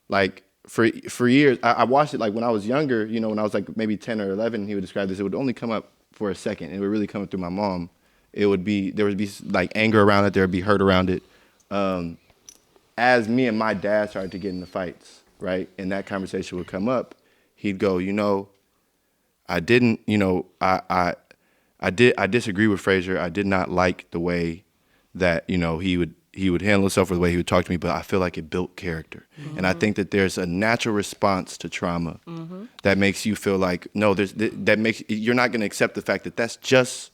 like, for years, I watched it, like, when I was younger, you know, when I was, like, maybe 10 or 11, he would describe this. It would only come up for a second. It would really come up through my mom. There would be, like, anger around it. There would be hurt around it. As me and my dad started to get into fights, right, and that conversation would come up, he'd go, you know, I didn't, you know, I disagree with Frazier. I did not like the way that, you know, he would handle himself or the way he would talk to me, but I feel like it built character. And I think that there's a natural response to trauma that makes you feel like, no, you're not going to accept the fact that that's just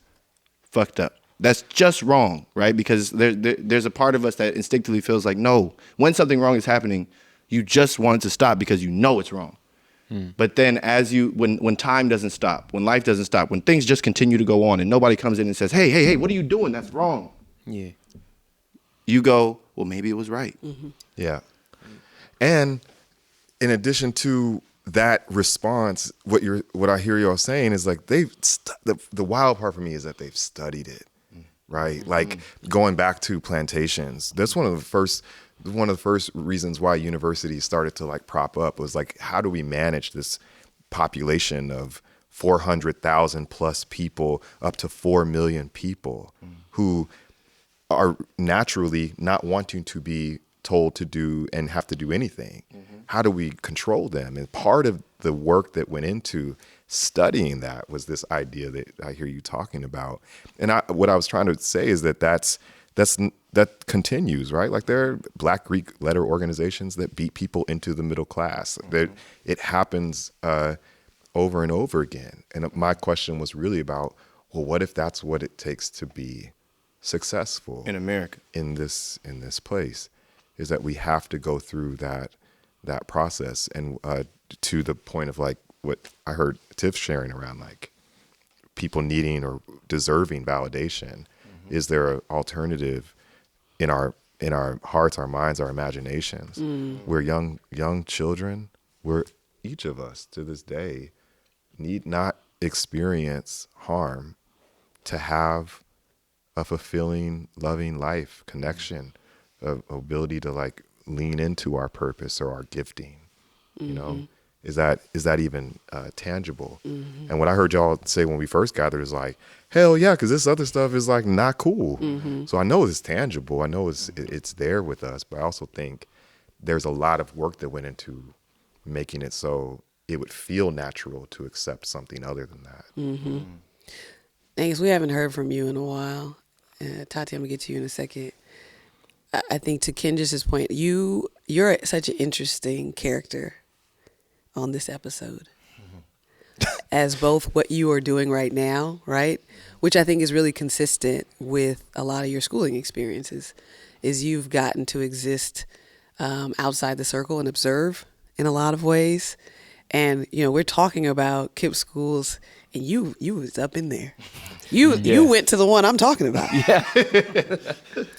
fucked up. That's just wrong, right? Because there's a part of us that instinctively feels like, no, when something wrong is happening, you just want it to stop because you know it's wrong. But then when time doesn't stop, when life doesn't stop, when things just continue to go on and nobody comes in and says, hey, what are you doing? That's wrong. Yeah. You go, well, maybe it was right. Yeah. And in addition to that response, what I hear y'all saying is like the wild part for me is that they've studied it, right? Like going back to plantations, that's one of the first reasons why universities started to like prop up was like, how do we manage this population of 400,000 plus people up to 4 million people who are naturally not wanting to be told to do and have to do anything. How do we control them? And part of the work that went into studying that was this idea that I hear you talking about. And what I was trying to say is that continues, right? Like there are Black Greek letter organizations that beat people into the middle class. That it happens over and over again. And my question was really about, well, what if that's what it takes to be successful In America, in this place? Is that we have to go through that process. And to the point of like what I heard Tiff sharing around like people needing or deserving validation. Is there an alternative in our hearts, our minds, our imaginations? We're young children. Each of us to this day need not experience harm to have a fulfilling, loving life, connection, ability to like lean into our purpose or our gifting. You know, is that even tangible? And what I heard y'all say when we first gathered is like, hell yeah, because this other stuff is like not cool. So I know it's tangible. I know it's there with us, but I also think there's a lot of work that went into making it so it would feel natural to accept something other than that. Thanks. We haven't heard from you in a while. Tati, I'm gonna get to you in a second. I think to Kendris' point, you're such an interesting character on this episode. As both what you are doing right now, right? Which I think is really consistent with a lot of your schooling experiences, is you've gotten to exist outside the circle and observe in a lot of ways. And, you know, we're talking about KIPP schools and you was up in there. You went to the one I'm talking about. Yeah.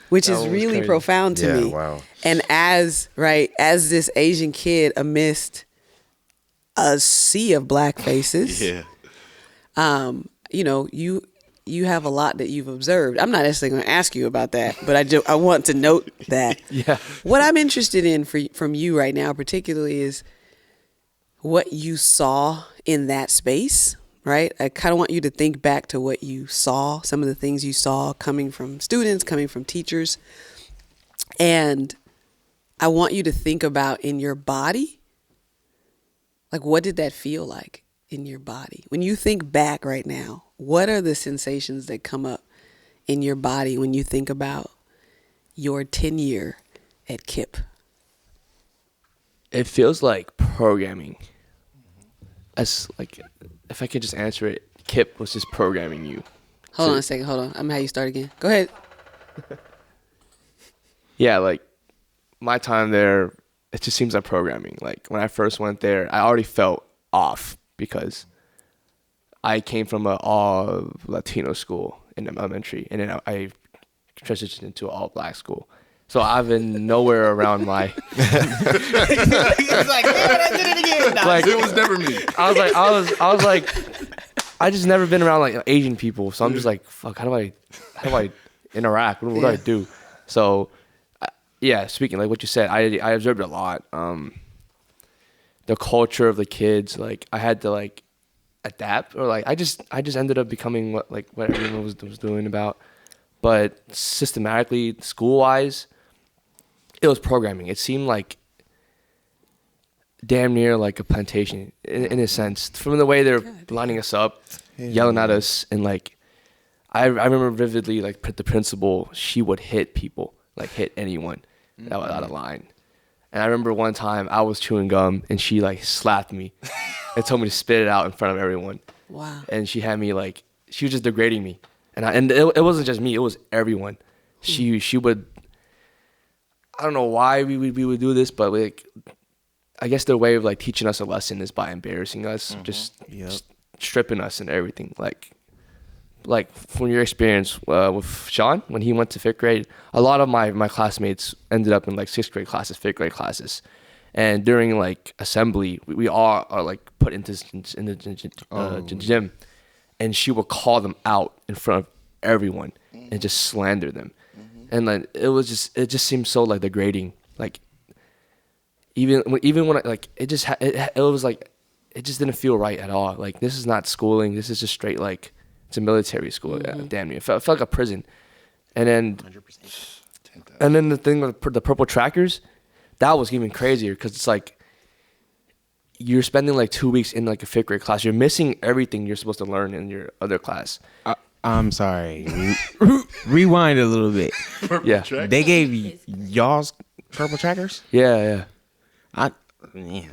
Which is really crazy. Profound to me. Wow. And as this Asian kid amidst a sea of Black faces, you know, you have a lot that you've observed. I'm not necessarily going to ask you about that, but I want to note that. What I'm interested in from you right now particularly is what you saw in that space, right? I kind of want you to think back to what you saw, some of the things you saw coming from students, coming from teachers. And I want you to think about in your body, like what did that feel like in your body? When you think back right now, what are the sensations that come up in your body when you think about your tenure at KIPP? It feels like programming. As like, if I could just answer it, KIPP was just programming you. Hold on a second. Hold on. I'm going to have you start again. Go ahead. Yeah, like my time there, it just seems like programming. Like when I first went there, I already felt off because I came from an all Latino school in elementary, and then I transitioned into an all Black school. So I've been nowhere around my. He's like, man, I did it again. Like, It was never me. I was like, I just never been around like Asian people, so I'm just like, fuck, how do I interact? What do I do? So, yeah, speaking like what you said, I observed a lot. The culture of the kids, like I had to like adapt, or like I just ended up becoming what everyone was doing about. But systematically, school wise, it was programming. It seemed like damn near like a plantation in a sense, from the way they're lining us up, yelling at us, and like I remember vividly like the principal, she would hit people, like hit anyone that was out of line. And I remember one time I was chewing gum and she like slapped me and told me to spit it out in front of everyone. Wow. And she had me like, she was just degrading me. And it wasn't just me, it was everyone. She would, I don't know why we would do this, but like I guess their way of like teaching us a lesson is by embarrassing us, just stripping us and everything. Like from your experience with Sean, when he went to 5th grade, a lot of my classmates ended up in like 6th grade classes, 5th grade classes. And during like assembly, we all are like put into the gym, and she would call them out in front of everyone and just slander them. And like it just seemed so like degrading. Like even when I, like it was like it just didn't feel right at all. Like this is not schooling. This is just straight like it's a military school. Damn near. It felt like a prison. And then 100%. And then the thing with the purple trackers, that was even crazier because it's like you're spending like 2 weeks in like a 5th grade class. You're missing everything you're supposed to learn in your other class. I'm sorry. Rewind a little bit. Yeah. They gave y'all's purple trackers? Yeah. I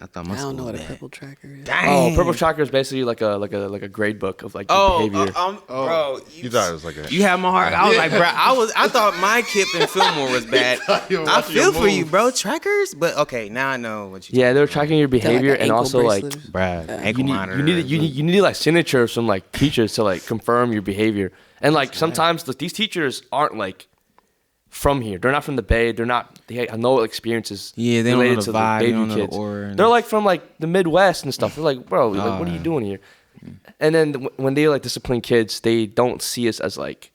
thought my I don't know what a bad. purple tracker is. Oh, purple tracker is basically like a grade book of like your behavior. Bro, You thought it was like a. you had my heart. I was like, bro, I thought my Kip and Fillmore was bad. I feel for you, bro. Trackers, but okay, now I know what you. Yeah, they were tracking your behavior and also like Bruh, ankle monitor. you need like signatures from like teachers to like confirm your behavior. And like sometimes these teachers aren't like from here. They're not from the Bay. They have no experiences. Yeah, they don't know related the to vibe, the they baby don't know the kids. aura. They're like from like the Midwest and stuff. They're like, bro, like, what are you doing here? And then when they like discipline kids, they don't see us as like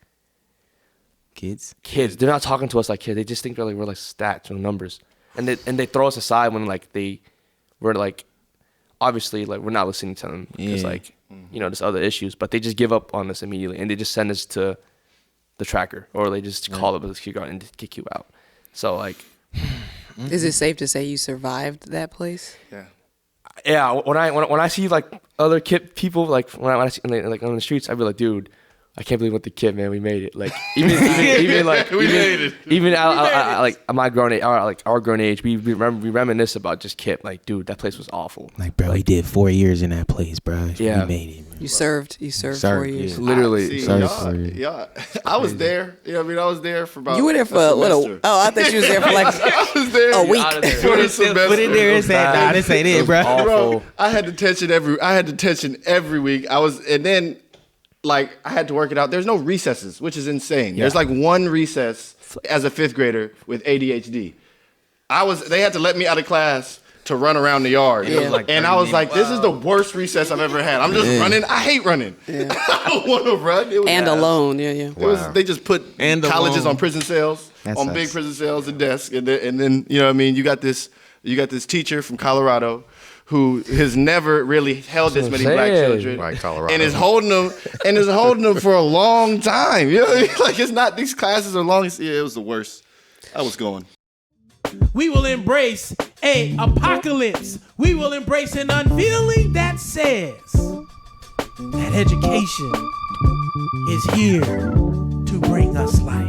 kids. They're not talking to us like kids. They just think we're like stats or numbers. And they throw us aside when like we're like obviously like we're not listening to them because like there's other issues. But they just give up on us immediately and they just send us to the tracker, or they just call up the kindergarten and kick you out. So like, Is it safe to say you survived that place? yeah. When I see like other people like when I see like on the streets, I'd be like, dude, I can't believe what the kid, man, we made it. Like even like we made it. Even I like my grown age, our grown age, we reminisce about just Kip. Like, dude, that place was awful. Like, bro, he did 4 years in that place, bro. Yeah. We made it. Man. You served 4 years. Yeah. Literally. Y'all, I was there. You know what I mean? I was there for about. You were there for a what? semester. I thought you was there for like I was there a week. for a semester. Put it there and say, nah, this ain't it, bro. Bro, I had detention every week. And then like I had to work it out. There's no recesses, which is insane. There's like one recess as a 5th grader with ADHD. They had to let me out of class to run around the yard. Yeah. And I was like, this is the worst recess I've ever had. I'm just running. I hate running. Yeah. I don't want to run. Alone. Yeah. It was, they just put colleges on prison cells, on big prison cells and desks. And then you know what I mean? You got this teacher from Colorado who has never really held this many black children, Like Colorado. and is holding them for a long time. You know what I mean? Like it's not, these classes are long. Yeah, it was the worst. I was going. We will embrace a apocalypse. We will embrace an unveiling that says that education is here to bring us life.